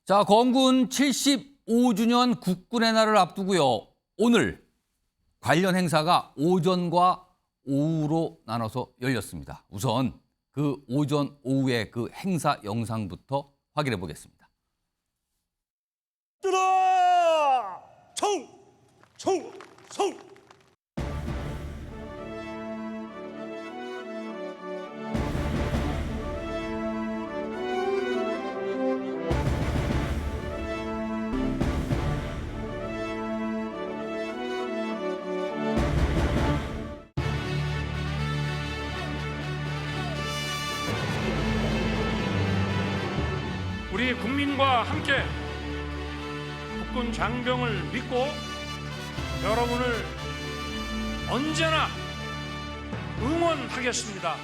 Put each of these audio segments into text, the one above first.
자, 건군 75주년 국군의 날을 앞두고요. 오늘 관련 행사가 오전과 오후로 나눠서 열렸습니다. 우선 그 오전, 오후의 그 행사 영상부터 확인해 보겠습니다. 들어! 총! 총! 총! 우리 국민과 함께 국군 장병을 믿고 여러분을 언제나 응원하겠습니다.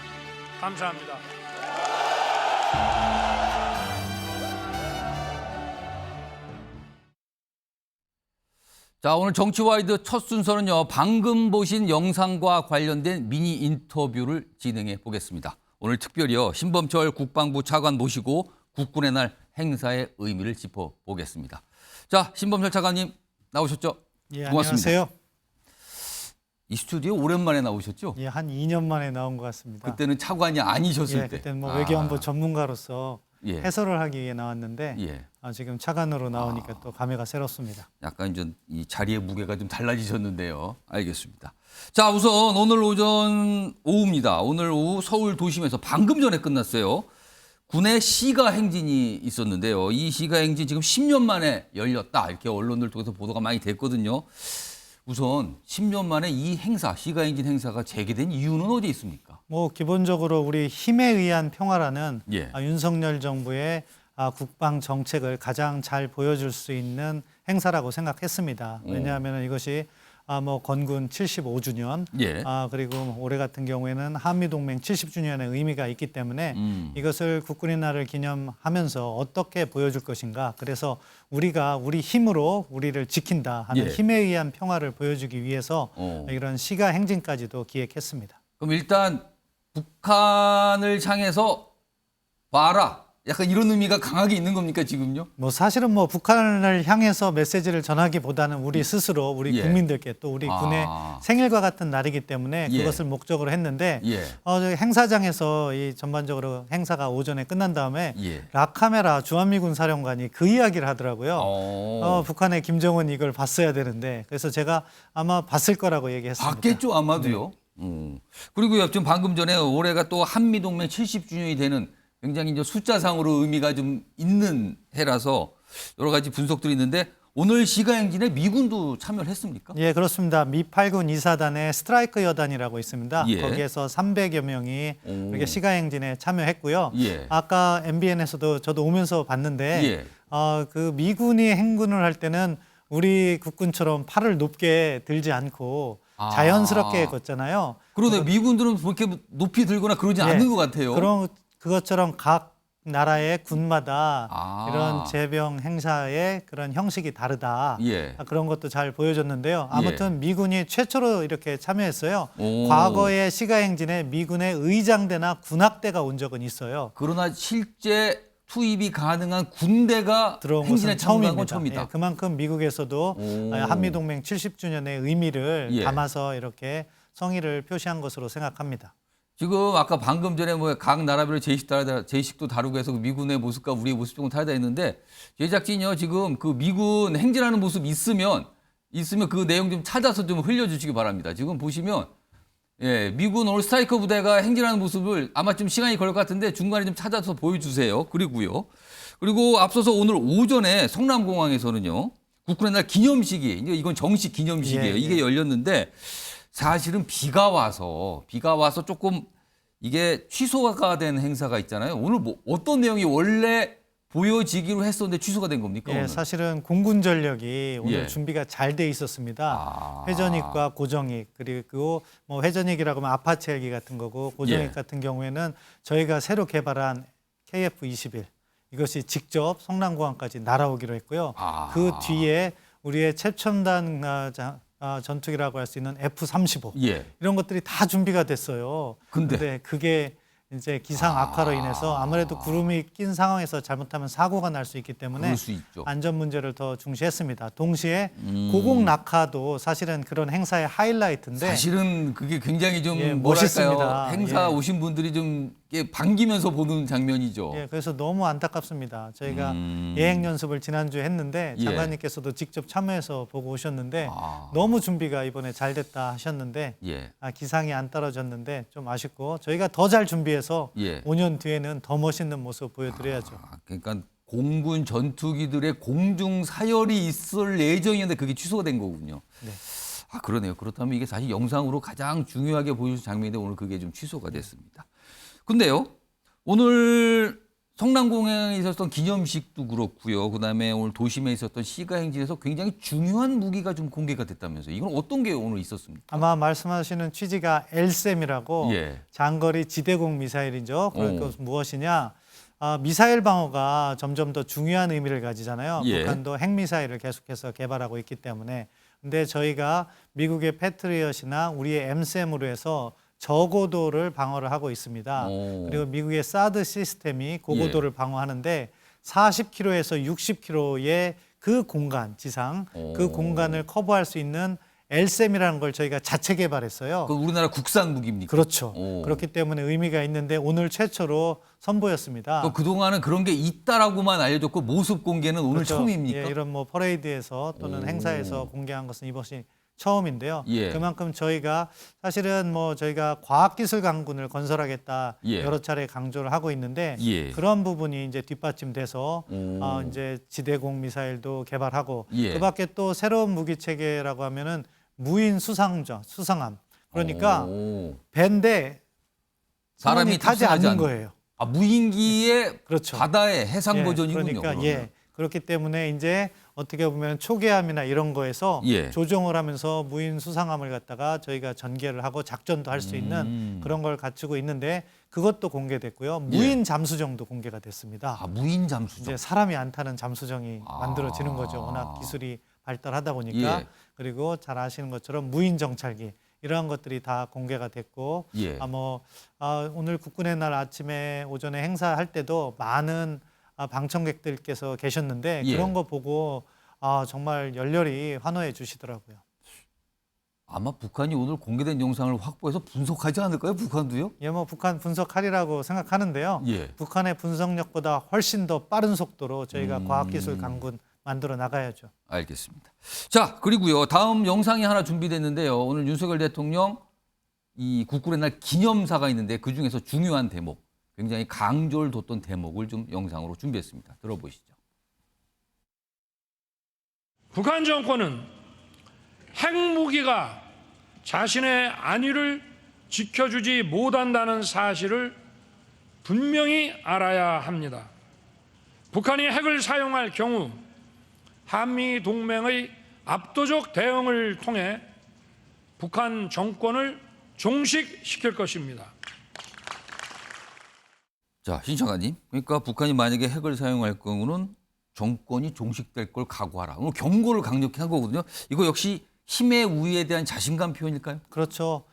감사합니다. 자, 오늘 정치와이드 첫 순서는요. 방금 보신 영상과 관련된 미니 인터뷰를 진행해 보겠습니다. 오늘 특별히요. 신범철 국방부 차관 모시고 국군의 날 행사의 의미를 짚어보겠습니다. 자, 신범철 차관님 나오셨죠? 예, 고맙습니다. 안녕하세요. 이 스튜디오 오랜만에 나오셨죠? 예, 한 2년 만에 나온 것 같습니다. 그때는 차관이 아니셨을 예, 때. 그때는 뭐 외교안보 전문가로서 예. 해설을 하기 위해 나왔는데 예. 지금 차관으로 나오니까 또 감회가 새롭습니다. 약간 좀 이 자리의 무게가 좀 달라지셨는데요. 알겠습니다. 자, 우선 오늘 오전 오후입니다. 오늘 오후 서울 도심에서 방금 전에 끝났어요. 군의 시가 행진이 있었는데요. 이 시가 행진 지금 10년 만에 열렸다. 이렇게 언론들 통해서 보도가 많이 됐거든요. 우선 10년 만에 이 행사, 시가 행진 행사가 재개된 이유는 어디 있습니까? 뭐 기본적으로 우리 힘에 의한 평화라는 예. 윤석열 정부의 국방 정책을 가장 잘 보여줄 수 있는 행사라고 생각했습니다. 왜냐하면 이것이 뭐 건군 75주년, 예. 그리고 올해 같은 경우에는 한미동맹 70주년의 의미가 있기 때문에 이것을 국군의 날을 기념하면서 어떻게 보여줄 것인가. 그래서 우리가 우리 힘으로 우리를 지킨다 하는 예. 힘에 의한 평화를 보여주기 위해서 이런 시가 행진까지도 기획했습니다. 그럼 일단 북한을 향해서 봐라. 약간 이런 의미가 강하게 있는 겁니까, 지금요? 뭐 사실은 뭐 북한을 향해서 메시지를 전하기보다는 우리 스스로 우리 예. 국민들께 또 우리 군의 생일과 같은 날이기 때문에 예. 그것을 목적으로 했는데 예. 저희 행사장에서 이 전반적으로 행사가 오전에 끝난 다음에 예. 라카메라 주한미군 사령관이 그 이야기를 하더라고요. 북한의 김정은 이걸 봤어야 되는데 그래서 제가 아마 봤을 거라고 얘기했습니다. 봤겠죠, 아마도요. 그리고요, 좀 방금 전에 올해가 또 한미동맹 70주년이 되는 굉장히 이제 숫자상으로 의미가 좀 있는 해라서 여러 가지 분석들이 있는데 오늘 시가행진에 미군도 참여를 했습니까? 예, 그렇습니다. 미 8군 2사단의 스트라이크 여단이라고 있습니다. 예. 거기에서 300여 명이 이렇게 시가행진에 참여했고요. 예. 아까 MBN에서도 저도 오면서 봤는데 예. 그 미군이 행군을 할 때는 우리 국군처럼 팔을 높게 들지 않고 자연스럽게 걷잖아요. 그러네, 미군들은 그렇게 높이 들거나 그러지 예. 않는 것 같아요. 그것처럼 각 나라의 군마다 아. 이런 제병 행사의 그런 형식이 다르다. 예. 그런 것도 잘 보여줬는데요. 아무튼 미군이 최초로 이렇게 참여했어요. 오. 과거의 시가행진에 미군의 의장대나 군악대가 온 적은 있어요. 그러나 실제 투입이 가능한 군대가 들어온 행진에 것은 참여한 건 처음입니다. 처음이다. 예, 그만큼 미국에서도 오. 한미동맹 70주년의 의미를 예. 담아서 이렇게 성의를 표시한 것으로 생각합니다. 지금 아까 방금 전에 뭐 각 나라별로 제식도 다르고 해서 미군의 모습과 우리의 모습 조금 다르다 했는데 제작진이요, 지금 그 미군 행진하는 모습 있으면 그 내용 좀 찾아서 좀 흘려주시기 바랍니다. 지금 보시면 예, 미군 오늘 스트라이커 부대가 행진하는 모습을 아마 좀 시간이 걸릴 것 같은데 중간에 좀 찾아서 보여주세요. 그리고 앞서서 오늘 오전에 성남공항에서는요, 국군의 날 기념식이, 이건 정식 기념식이에요. 예, 이게 예. 열렸는데 사실은 비가 와서 조금 이게 취소가 된 행사가 있잖아요. 오늘 뭐 어떤 내용이 원래 보여지기로 했었는데 취소가 된 겁니까? 예, 오늘? 사실은 공군 전력이 오늘 예. 준비가 잘 돼 있었습니다. 회전익과 고정익, 그리고 뭐 회전익이라고 하면 아파치 헬기 같은 거고 고정익 예. 같은 경우에는 저희가 새로 개발한 KF-21 이것이 직접 성남공항까지 날아오기로 했고요. 그 뒤에 우리의 최첨단 전투기라고 할 수 있는 F-35 예. 이런 것들이 다 준비가 됐어요. 근데? 근데 그게 이제 기상 악화로 인해서 아무래도 구름이 낀 상황에서 잘못하면 사고가 날 수 있기 때문에 그럴 수 있죠. 안전 문제를 더 중시했습니다. 동시에 고공 낙하도 사실은 그런 행사의 하이라이트인데 사실은 그게 굉장히 좀 예, 뭐랄까요? 멋있습니다. 행사 예. 오신 분들이 좀 이렇게 반기면서 보는 장면이죠. 예, 그래서 너무 안타깝습니다. 저희가 예행 연습을 지난주에 했는데 예. 장관님께서도 직접 참여해서 보고 오셨는데 아. 너무 준비가 이번에 잘 됐다 하셨는데 예. 기상이 안 떨어졌는데 좀 아쉽고 저희가 더 잘 준비해서 예. 5년 뒤에는 더 멋있는 모습 보여드려야죠. 그러니까 공군 전투기들의 공중 사열이 있을 예정이었는데 그게 취소가 된 거군요. 네. 아, 그러네요. 그렇다면 이게 사실 영상으로 가장 중요하게 보여준 장면인데 오늘 그게 좀 취소가 됐습니다. 근데요, 오늘 성남공항에 있었던 기념식도 그렇고요. 그다음에 오늘 도심에 있었던 시가 행진에서 굉장히 중요한 무기가 좀 공개가 됐다면서요. 이건 어떤 게 오늘 있었습니까? 아마 말씀하시는 취지가 LSAM이라고 예. 장거리 지대공 미사일이죠. 그것은 무엇이냐? 미사일 방어가 점점 더 중요한 의미를 가지잖아요. 예. 북한도 핵미사일을 계속해서 개발하고 있기 때문에. 근데 저희가 미국의 패트리엇이나 우리의 MSAM으로 해서 저고도를 방어를 하고 있습니다. 오. 그리고 미국의 사드 시스템이 고고도를 예. 방어하는데 40km에서 60km의 그 공간, 지상, 그 오. 공간을 커버할 수 있는 LSAM이라는 걸 저희가 자체 개발했어요. 그 우리나라 국산 무기입니까? 그렇죠. 오. 그렇기 때문에 의미가 있는데 오늘 최초로 선보였습니다. 그동안은 그런 게 있다라고만 알려졌고 모습 공개는 오늘 그렇죠. 처음입니까? 예, 이런 뭐 퍼레이드에서 또는 오. 행사에서 공개한 것은 이것이 처음인데요. 예. 그만큼 저희가 사실은 뭐 저희가 과학기술 강군을 건설하겠다 예. 여러 차례 강조를 하고 있는데 예. 그런 부분이 이제 뒷받침돼서 오. 이제 지대공 미사일도 개발하고 예. 그밖에 또 새로운 무기 체계라고 하면은 무인 수상함. 그러니까 오. 배인데 사람이 사람이 타지 탑승하지 않는 않는 거예요. 아, 무인기의 그렇죠. 바다의 해상 예, 버전이군요. 그러니까 그러면. 예. 그렇기 때문에 이제 어떻게 보면 초계함이나 이런 거에서 예. 조정을 하면서 무인 수상함을 갖다가 저희가 전개를 하고 작전도 할 수 있는 그런 걸 갖추고 있는데 그것도 공개됐고요. 무인 잠수정도 공개가 됐습니다. 아, 무인 잠수정. 이제 사람이 안 타는 잠수정이 아. 만들어지는 거죠. 워낙 기술이 발달하다 보니까 예. 그리고 잘 아시는 것처럼 무인 정찰기 이러한 것들이 다 공개가 됐고 예. 오늘 국군의 날 아침에 오전에 행사할 때도 많은 방청객들께서 계셨는데 예. 그런 거 보고 정말 열렬히 환호해 주시더라고요. 아마 북한이 오늘 공개된 영상을 확보해서 분석하지 않을까요? 북한도요? 예, 뭐 북한 분석하리라고 생각하는데요. 예. 북한의 분석력보다 훨씬 더 빠른 속도로 저희가 과학기술 강군 만들어 나가야죠. 알겠습니다. 자, 그리고요. 다음 영상이 하나 준비됐는데요. 오늘 윤석열 대통령 이 국군의 날 기념사가 있는데 그중에서 중요한 대목, 굉장히 강조를 뒀던 대목을 좀 영상으로 준비했습니다. 들어보시죠. 북한 정권은 핵무기가 자신의 안위를 지켜주지 못한다는 사실을 분명히 알아야 합니다. 북한이 핵을 사용할 경우 한미 동맹의 압도적 대응을 통해 북한 정권을 종식시킬 것입니다. 자, 신청하님. 그러니까 북한이 만약에 핵을 사용할 경우는 정권이 종식될 걸 각오하라. 오늘 경고를 강력히 한 거거든요. 이거 역시 힘의 우위에 대한 자신감 표현일까요? 그렇죠.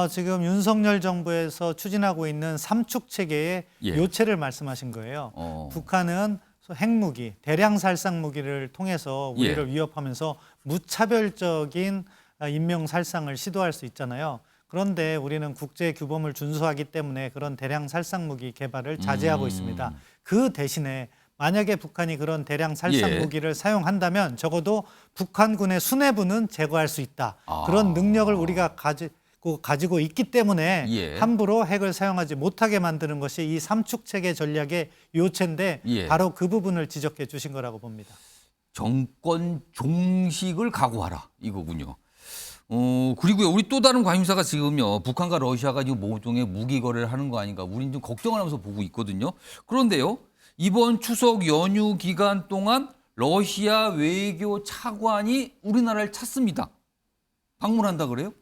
지금 윤석열 정부에서 추진하고 있는 삼축 체계의 예. 요체를 말씀하신 거예요. 북한은 핵무기, 대량 살상 무기를 통해서 우리를 예. 위협하면서 무차별적인 인명 살상을 시도할 수 있잖아요. 그런데 우리는 국제 규범을 준수하기 때문에 그런 대량 살상 무기 개발을 자제하고 있습니다. 그 대신에 만약에 북한이 그런 대량 살상 예. 무기를 사용한다면 적어도 북한군의 수뇌부는 제거할 수 있다. 그런 능력을 우리가 가지고 있기 때문에 예. 함부로 핵을 사용하지 못하게 만드는 것이 이 삼축 체계 전략의 요체인데 예. 바로 그 부분을 지적해 주신 거라고 봅니다. 정권 종식을 각오하라 이거군요. 그리고요, 우리 또 다른 관심사가 지금요, 북한과 러시아가 지금 모종의 무기 거래를 하는 거 아닌가, 우린 좀 걱정을 하면서 보고 있거든요. 그런데요, 이번 추석 연휴 기간 동안 러시아 외교 차관이 우리나라를 찾습니다. 방문한다 그래요?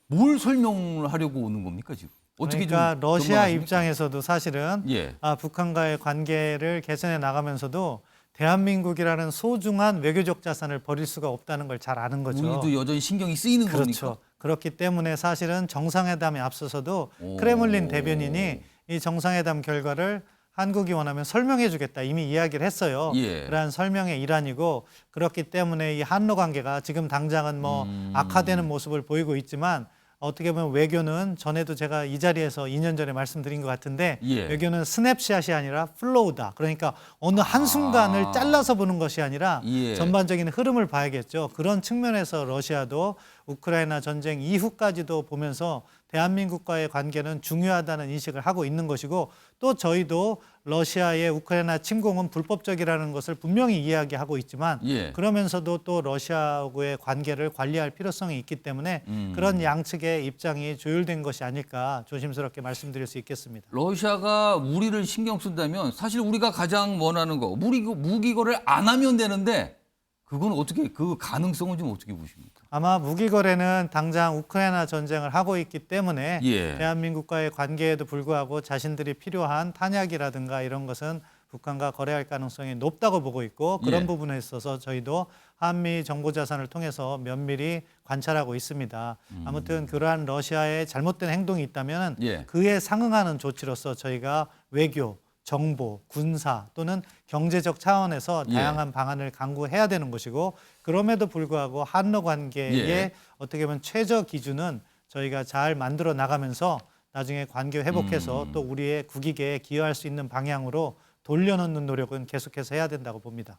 뭘 설명을 하려고 오는 겁니까 지금? 어떻게 그러니까 좀 러시아 전망하십니까? 입장에서도 사실은 예. 북한과의 관계를 개선해 나가면서도 대한민국이라는 소중한 외교적 자산을 버릴 수가 없다는 걸 잘 아는 거죠. 우리도 여전히 신경이 쓰이는 그렇죠. 겁니까? 그렇기 때문에 사실은 정상회담에 앞서서도 크레물린 대변인이 이 정상회담 결과를 한국이 원하면 설명해 주겠다 이미 이야기를 했어요. 예. 그러한 설명의 일환이고 그렇기 때문에 이 한러 관계가 지금 당장은 뭐 악화되는 모습을 보이고 있지만 어떻게 보면 외교는 전에도 제가 이 자리에서 2년 전에 말씀드린 것 같은데 예. 외교는 스냅샷이 아니라 플로우다. 그러니까 어느 한순간을 잘라서 보는 것이 아니라 예. 전반적인 흐름을 봐야겠죠. 그런 측면에서 러시아도 우크라이나 전쟁 이후까지도 보면서 대한민국과의 관계는 중요하다는 인식을 하고 있는 것이고 또 저희도 러시아의 우크라이나 침공은 불법적이라는 것을 분명히 이야기하고 있지만 예. 그러면서도 또 러시아하고의 관계를 관리할 필요성이 있기 때문에 그런 양측의 입장이 조율된 것이 아닐까 조심스럽게 말씀드릴 수 있겠습니다. 러시아가 우리를 신경 쓴다면 사실 우리가 가장 원하는 거 무기 거래를 안 하면 되는데 그건 어떻게 그 가능성은 좀 어떻게 보십니까? 아마 무기 거래는 당장 우크라이나 전쟁을 하고 있기 때문에 예. 대한민국과의 관계에도 불구하고 자신들이 필요한 탄약이라든가 이런 것은 북한과 거래할 가능성이 높다고 보고 있고 그런 예. 부분에 있어서 저희도 한미 정보자산을 통해서 면밀히 관찰하고 있습니다. 아무튼 그러한 러시아의 잘못된 행동이 있다면 예. 그에 상응하는 조치로서 저희가 외교, 정보, 군사 또는 경제적 차원에서 예. 다양한 방안을 강구해야 되는 것이고 그럼에도 불구하고 한러 관계의 예. 어떻게 보면 최저 기준은 저희가 잘 만들어 나가면서 나중에 관계 회복해서 또 우리의 국익에 기여할 수 있는 방향으로 돌려놓는 노력은 계속해서 해야 된다고 봅니다.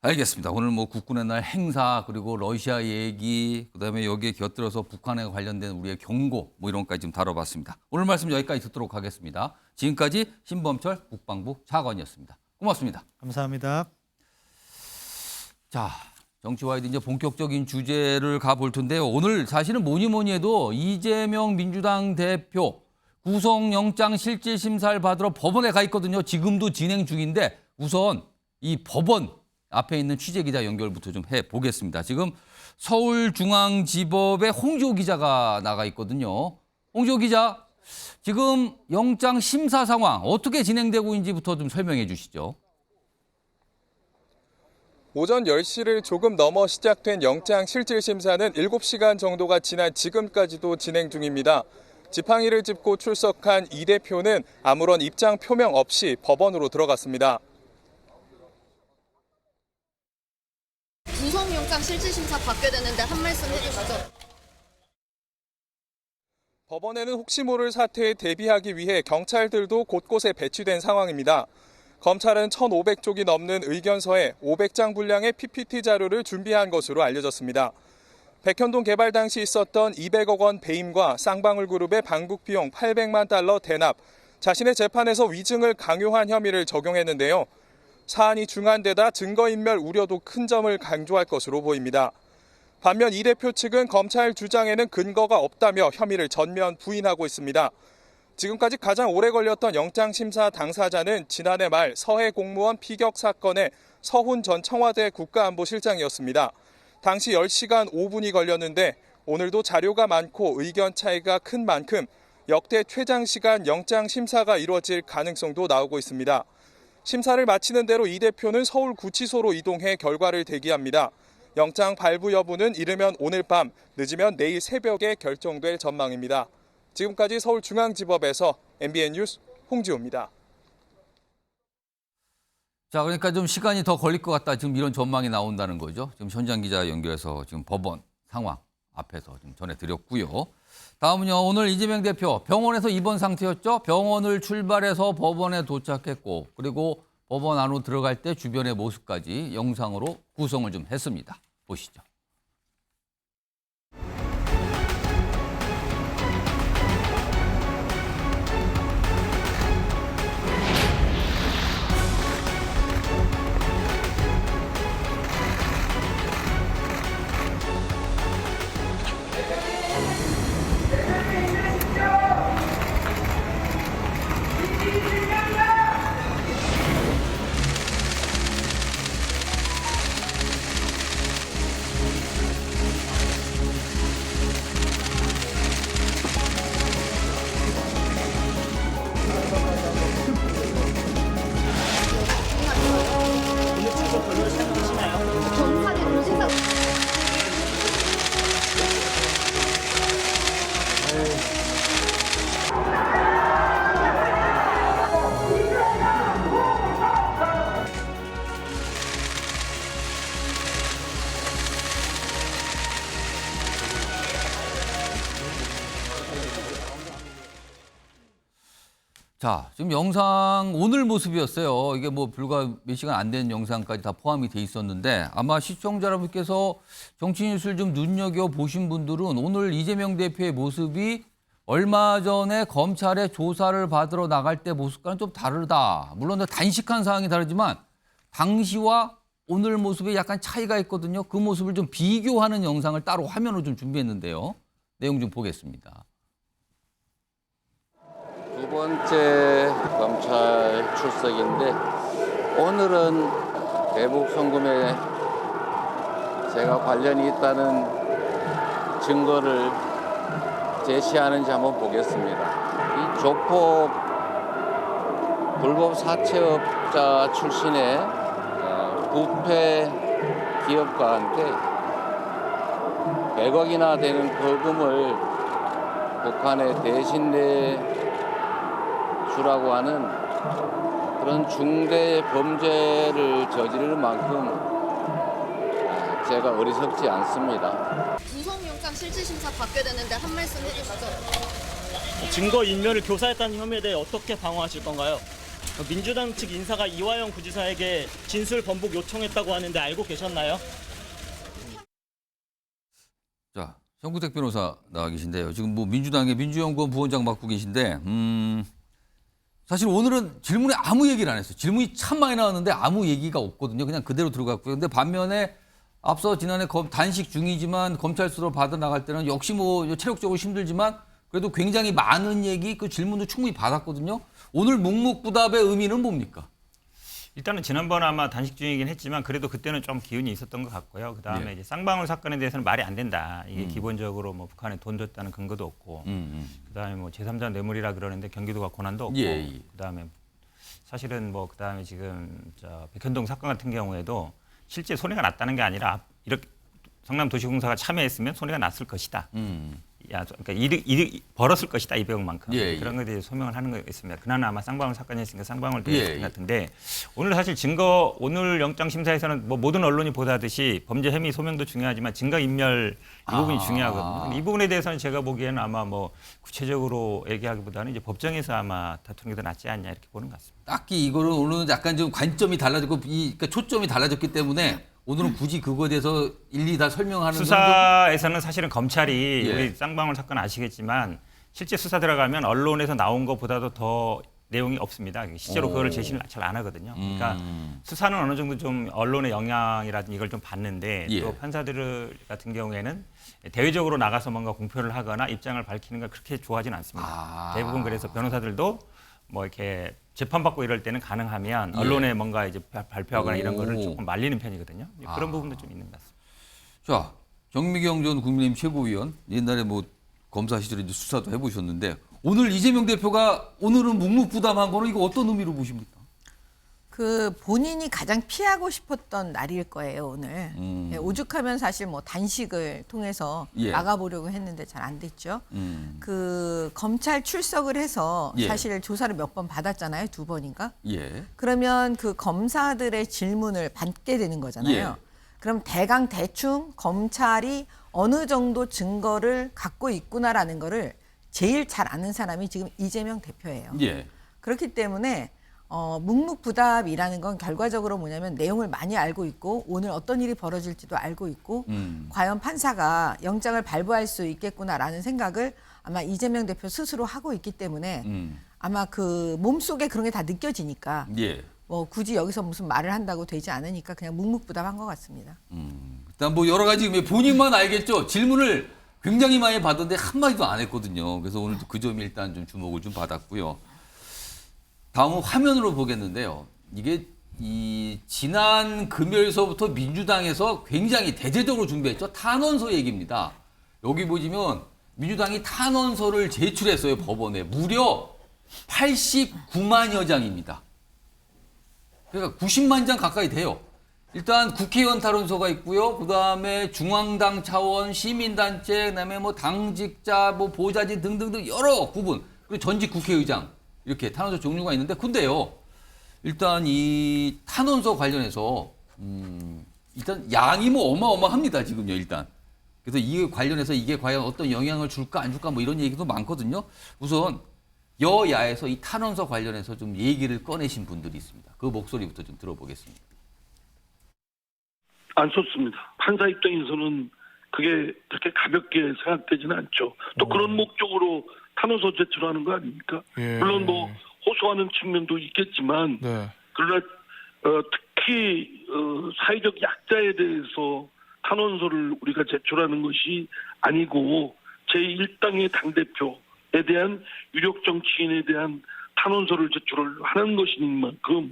알겠습니다. 오늘 뭐 국군의 날 행사 그리고 러시아 얘기 그다음에 여기에 곁들여서 북한에 관련된 우리의 경고 뭐 이런 것까지 좀 다뤄봤습니다. 오늘 말씀 여기까지 듣도록 하겠습니다. 지금까지 신범철 국방부 차관이었습니다. 고맙습니다. 감사합니다. 자, 정치와이드 이제 본격적인 주제를 가볼 텐데요. 오늘 사실은 뭐니 해도 이재명 민주당 대표 구속영장 실질심사를 받으러 법원에 가 있거든요. 지금도 진행 중인데 우선 이 법원 앞에 있는 취재기자 연결부터 좀 해보겠습니다. 지금 서울중앙지법에 홍지호 기자가 나가 있거든요. 홍지호 기자, 지금 영장 심사 상황 어떻게 진행되고 있는지부터 좀 설명해 주시죠. 오전 10시를 조금 넘어 시작된 영장 실질심사는 7시간 정도가 지난 지금까지도 진행 중입니다. 지팡이를 짚고 출석한 이 대표는 아무런 입장 표명 없이 법원으로 들어갔습니다. 구속영장 실질심사 받게 되는데 한 말씀 해주시죠. 법원에는 혹시 모를 사태에 대비하기 위해 경찰들도 곳곳에 배치된 상황입니다. 검찰은 1,500쪽이 넘는 의견서에 500장 분량의 PPT 자료를 준비한 것으로 알려졌습니다. 백현동 개발 당시 있었던 200억 원 배임과 쌍방울 그룹의 방북 비용 800만 달러 대납, 자신의 재판에서 위증을 강요한 혐의를 적용했는데요. 사안이 중한데다 증거인멸 우려도 큰 점을 강조할 것으로 보입니다. 반면 이 대표 측은 검찰 주장에는 근거가 없다며 혐의를 전면 부인하고 있습니다. 지금까지 가장 오래 걸렸던 영장심사 당사자는 지난해 말 서해 공무원 피격 사건의 서훈 전 청와대 국가안보실장이었습니다. 당시 10시간 5분이 걸렸는데 오늘도 자료가 많고 의견 차이가 큰 만큼 역대 최장시간 영장심사가 이루어질 가능성도 나오고 있습니다. 심사를 마치는 대로 이 대표는 서울구치소로 이동해 결과를 대기합니다. 영장 발부 여부는 이르면 오늘 밤, 늦으면 내일 새벽에 결정될 전망입니다. 지금까지 서울중앙지법에서 MBN 뉴스 홍지호입니다. 자, 그러니까 좀 시간이 더 걸릴 것 같다. 지금 이런 전망이 나온다는 거죠. 지금 현장 기자 연결해서 지금 법원 상황 앞에서 좀 전해드렸고요. 다음은요. 오늘 이재명 대표 병원에서 입원 상태였죠. 병원을 출발해서 법원에 도착했고 그리고 법원 안으로 들어갈 때 주변의 모습까지 영상으로 구성을 좀 했습니다. 보시죠. 자, 지금 영상 오늘 모습이었어요. 이게 뭐 불과 몇 시간 안 된 영상까지 다 포함이 돼 있었는데 아마 시청자 여러분께서 정치 뉴스를 좀 눈여겨보신 분들은 오늘 이재명 대표의 모습이 얼마 전에 검찰의 조사를 받으러 나갈 때 모습과는 좀 다르다. 물론 단식한 사항이 다르지만 당시와 오늘 모습에 약간 차이가 있거든요. 그 모습을 좀 비교하는 영상을 따로 화면으로 좀 준비했는데요. 내용 좀 보겠습니다. 두 번째 검찰 출석인데 오늘은 대북 송금에 제가 관련이 있다는 증거를 제시하는지 한번 보겠습니다. 이 조폭 불법 사채업자 출신의 부패 기업과 함께 100억이나 되는 거금을 북한에 대신 내주라고 하는 그런 중대 범죄를 저지를 만큼 제가 어리석지 않습니다. 구속영장 실질심사 받게 되는데 한 말씀 해주시죠. 증거 인멸을 교사했다는 혐의에 대해 어떻게 방어하실 건가요? 민주당 측 인사가 이화영 부지사에게 진술 번복 요청했다고 하는데 알고 계셨나요? 자, 정구택 변호사 나와 계신데요. 지금 뭐 민주당의 민주연구원 부원장 맡고 계신데, 사실 오늘은 질문에 아무 얘기를 안 했어요. 질문이 참 많이 나왔는데 아무 얘기가 없거든요. 그냥 그대로 들어갔고요. 근데 반면에 앞서 지난해 단식 중이지만 검찰 수로 받아 나갈 때는 역시 뭐 체력적으로 힘들지만 그래도 굉장히 많은 얘기 그 질문도 충분히 받았거든요. 오늘 묵묵부답의 의미는 뭡니까? 일단은 지난번 아마 단식 중이긴 했지만 그래도 그때는 좀 기운이 있었던 것 같고요. 그다음에 이제 쌍방울 사건에 대해서는 말이 안 된다. 이게 기본적으로 뭐 북한에 돈 줬다는 근거도 없고, 그다음에 뭐 제3자 뇌물이라 그러는데 경기도가 권한도 없고, 그다음에 사실은 뭐 그다음에 지금 백현동 사건 같은 경우에도 실제 손해가 났다는 게 아니라 이렇게 성남도시공사가 참여했으면 손해가 났을 것이다. 그러니까 이득 벌었을 것이다 200억만큼 그런 것에 대해 소명을 하는 거였습니다. 그나마 아마 쌍방울 사건이었으니까 쌍방울 대했을 것 같은데 오늘 사실 증거 오늘 영장 심사에서는 뭐 모든 언론이 보다듯이 범죄 혐의 소명도 중요하지만 증거 인멸 이 부분이 중요하거든요. 근데 이 부분에 대해서는 제가 보기에는 아마 뭐 구체적으로 얘기하기보다는 이제 법정에서 아마 다투는 게 더 낫지 않냐 이렇게 보는 것 같습니다. 딱히 이거는 오늘은 약간 좀 관점이 달라졌고 그러니까 초점이 달라졌기 때문에 오늘은 굳이 그거에 대해서 일일이 다 설명하는 수사에서는 사실은 검찰이 우리 쌍방울 사건 아시겠지만 실제 수사 들어가면 언론에서 나온 것보다도 더 내용이 없습니다. 실제로 그거를 제시를 잘 안 하거든요. 그러니까 수사는 어느 정도 좀 언론의 영향이라든지 이걸 좀 받는데 또 판사들 같은 경우에는 대외적으로 나가서 뭔가 공표를 하거나 입장을 밝히는 걸 그렇게 좋아하지는 않습니다. 대부분 그래서 변호사들도 뭐 이렇게 재판받고 이럴 때는 가능하면 언론에 뭔가 이제 발표하거나 이런 거를 조금 말리는 편이거든요. 그런 부분도 좀 있는 것 같습니다. 자, 정미경 전 국민의힘 최고위원 옛날에 뭐 검사 시절에 이제 수사도 해보셨는데 오늘 이재명 대표가 오늘은 묵묵부담한 거는 이거 어떤 의미로 보십니까? 그 본인이 가장 피하고 싶었던 날일 거예요 오늘. 예, 오죽하면 사실 뭐 단식을 통해서 막아보려고 했는데 잘 안 됐죠. 그 검찰 출석을 해서 사실 조사를 몇 번 받았잖아요, 2번인가. 그러면 그 검사들의 질문을 받게 되는 거잖아요. 그럼 대충 검찰이 어느 정도 증거를 갖고 있구나라는 거를 제일 잘 아는 사람이 지금 이재명 대표예요. 그렇기 때문에 묵묵부답이라는 건 결과적으로 뭐냐면 내용을 많이 알고 있고 오늘 어떤 일이 벌어질지도 알고 있고 과연 판사가 영장을 발부할 수 있겠구나라는 생각을 아마 이재명 대표 스스로 하고 있기 때문에 아마 그 몸속에 그런 게 다 느껴지니까 뭐 굳이 여기서 무슨 말을 한다고 되지 않으니까 그냥 묵묵부답한 것 같습니다. 일단 뭐 여러 가지 본인만 알겠죠. 질문을 굉장히 많이 받았는데 한마디도 안 했거든요. 그래서 오늘도 그 점이 일단 좀 주목을 좀 받았고요. 다음은 화면으로 보겠는데요. 이게 지난 금요일서부터 민주당에서 굉장히 대대적으로 준비했죠. 탄원서 얘기입니다. 여기 보시면 민주당이 탄원서를 제출했어요. 법원에. 무려 89만여 장입니다. 그러니까 90만 장 가까이 돼요. 일단 국회의원 탄원서가 있고요. 그다음에 중앙당 차원, 시민단체, 그다음에 뭐 당직자, 뭐 보좌진 등등등 여러 구분. 그리고 전직 국회의장. 이렇게 탄원서 종류가 있는데 근데요. 일단 이 탄원서 관련해서 일단 양이 뭐 어마어마합니다. 지금요. 일단. 그래서 이에 관련해서 이게 과연 어떤 영향을 줄까 안 줄까 뭐 이런 얘기도 많거든요. 우선 여야에서 이 탄원서 관련해서 좀 얘기를 꺼내신 분들이 있습니다. 그 목소리부터 좀 들어보겠습니다. 안 좋습니다. 판사 입장에서는 그게 그렇게 가볍게 생각되지는 않죠. 또 그런 목적으로 탄원서 제출하는 거 아닙니까? 물론 뭐 호소하는 측면도 있겠지만 그러나 특히 사회적 약자에 대해서 탄원서를 우리가 제출하는 것이 아니고 제1당의 당대표에 대한 유력 정치인에 대한 탄원서를 제출을 하는 것인 만큼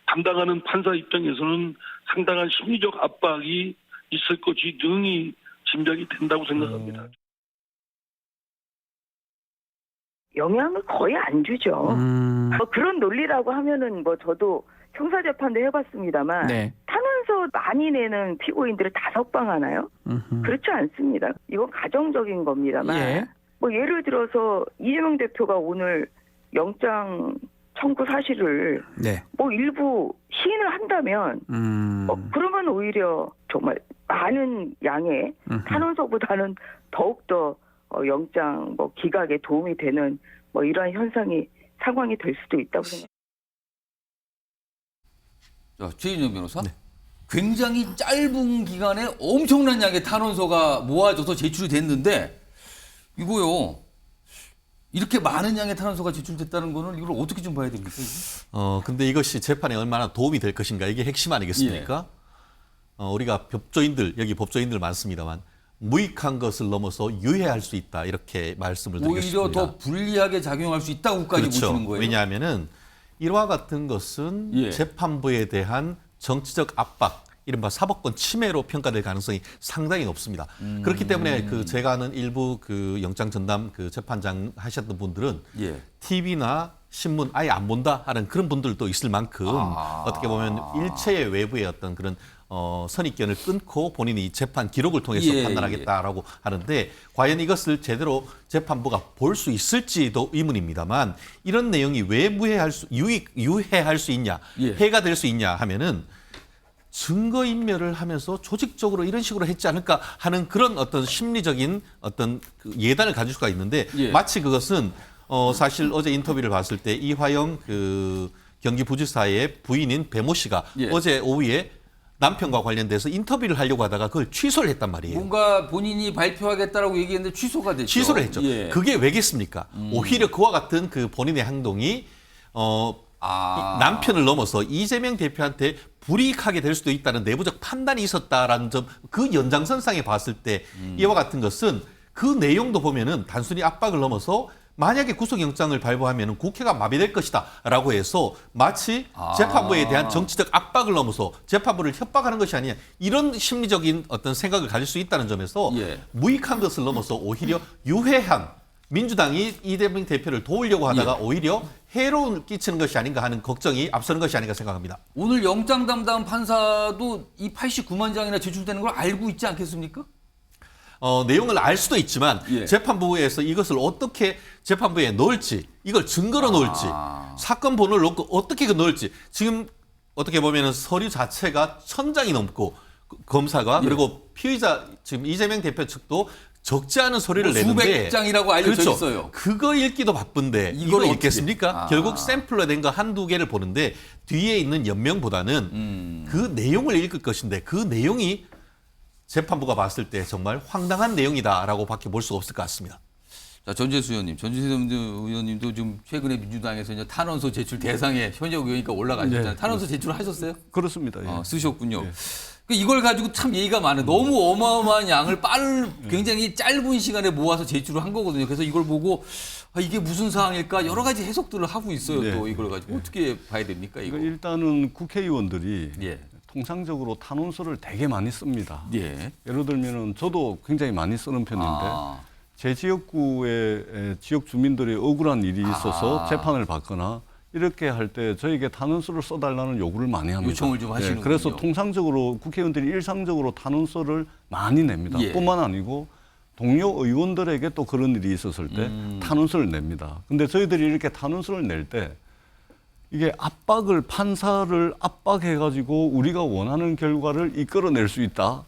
담당하는 판사 입장에서는 상당한 심리적 압박이 있을 것이 능히 짐작이 된다고 생각합니다. 영향을 거의 안 주죠. 뭐 그런 논리라고 하면은 뭐 저도 형사재판도 해봤습니다만 탄원서 많이 내는 피고인들을 다 석방하나요? 그렇지 않습니다. 이건 가정적인 겁니다만 뭐 예를 들어서 이재명 대표가 오늘 영장 청구 사실을 뭐 일부 시인을 한다면 그러면 오히려 정말 많은 양의 탄원서보다는 더욱더 영장 뭐 기각에 도움이 되는 뭐 이러한 상황이 될 수도 있다고 생각합니다. 자, 최인영 변호사. 굉장히 짧은 기간에 엄청난 양의 탄원서가 모아져서 제출이 됐는데 이거요. 이렇게 많은 양의 탄원서가 제출됐다는 거는 이걸 어떻게 좀 봐야 됩니까? 근데 이것이 재판에 얼마나 도움이 될 것인가 이게 핵심 아니겠습니까? 우리가 여기 법조인들 많습니다만 무익한 것을 넘어서 유해할 수 있다 이렇게 말씀을 드리겠습니다. 오히려 더 불리하게 작용할 수 있다고까지 보시는 거예요? 왜냐하면은 이와 같은 것은 재판부에 대한 정치적 압박, 이른바 사법권 침해로 평가될 가능성이 상당히 높습니다. 그렇기 때문에 제가 아는 일부 영장 전담 재판장 하셨던 분들은 TV나 신문 아예 안 본다 하는 그런 분들도 있을 만큼 어떻게 보면 일체의 외부의 어떤 그런 선입견을 끊고 본인이 재판 기록을 통해서 판단하겠다라고 하는데 과연 이것을 제대로 재판부가 볼 수 있을지도 의문입니다만 이런 내용이 왜 유해할 수 있냐, 해가 될 수 있냐 하면은 증거인멸을 하면서 조직적으로 이런 식으로 했지 않을까 하는 그런 어떤 심리적인 어떤 예단을 가질 수가 있는데 마치 그것은 사실 어제 인터뷰를 봤을 때 이화영 경기부지사의 부인인 배모 씨가 어제 오후에 남편과 관련돼서 인터뷰를 하려고 하다가 그걸 취소를 했단 말이에요. 뭔가 본인이 발표하겠다라고 얘기했는데 취소가 됐죠. 취소를 했죠. 그게 왜겠습니까? 오히려 그와 같은 본인의 행동이 남편을 넘어서 이재명 대표한테 불이익하게 될 수도 있다는 내부적 판단이 있었다라는 점, 그 연장선상에 봤을 때 이와 같은 것은 그 내용도 보면은 단순히 압박을 넘어서 만약에 구속영장을 발부하면 국회가 마비될 것이다 라고 해서 마치 재판부에 대한 정치적 압박을 넘어서 재판부를 협박하는 것이 아니냐 이런 심리적인 어떤 생각을 가질 수 있다는 점에서 무익한 것을 넘어서 오히려 유해한 민주당이 이재명 대표를 도우려고 하다가 오히려 해로움을 끼치는 것이 아닌가 하는 걱정이 앞서는 것이 아닌가 생각합니다. 오늘 영장 담당 판사도 이 89만 장이나 제출되는 걸 알고 있지 않겠습니까? 내용을 알 수도 있지만 재판부에서 이것을 어떻게 재판부에 넣을지 이걸 증거로 넣을지 사건 번호를 놓고 어떻게 넣을지 지금 어떻게 보면 서류 자체가 1000장이 넘고 검사가 그리고 피의자 지금 이재명 대표 측도 적지 않은 서류를 내는데 수백 장이라고 알려져 있어요. 그거 읽기도 바쁜데 이걸 읽겠습니까? 결국 샘플로 된 거 한두 개를 보는데 뒤에 있는 연명보다는 그 내용을 읽을 것인데 그 내용이 재판부가 봤을 때 정말 황당한 내용이다라고 밖에 볼 수가 없을 것 같습니다. 자, 전재수 의원님도 좀 최근에 민주당에서 이제 탄원서 제출 대상에 현역 의원이니까 올라가셨잖아요. 탄원서 제출하셨어요? 그렇습니다. 쓰셨군요. 이걸 가지고 참 얘기가 많아요. 너무 어마어마한 양을 굉장히 짧은 시간에 모아서 제출을 한 거거든요. 그래서 이걸 보고 이게 무슨 사항일까 여러 가지 해석들을 하고 있어요. 또 이걸 가지고 어떻게 봐야 됩니까? 이거? 일단은 국회의원들이 통상적으로 탄원서를 되게 많이 씁니다. 예를 들면은 저도 굉장히 많이 쓰는 편인데 제 지역구에 지역 주민들의 억울한 일이 있어서 재판을 받거나 이렇게 할 때 저에게 탄원서를 써달라는 요구를 많이 합니다. 요청을 좀 하시는군요. 그래서 통상적으로 국회의원들이 일상적으로 탄원서를 많이 냅니다. 뿐만 아니고 동료 의원들에게 또 그런 일이 있었을 때 탄원서를 냅니다. 근데 저희들이 이렇게 탄원서를 낼 때 이게 판사를 압박해가지고 우리가 원하는 결과를 이끌어낼 수 있다.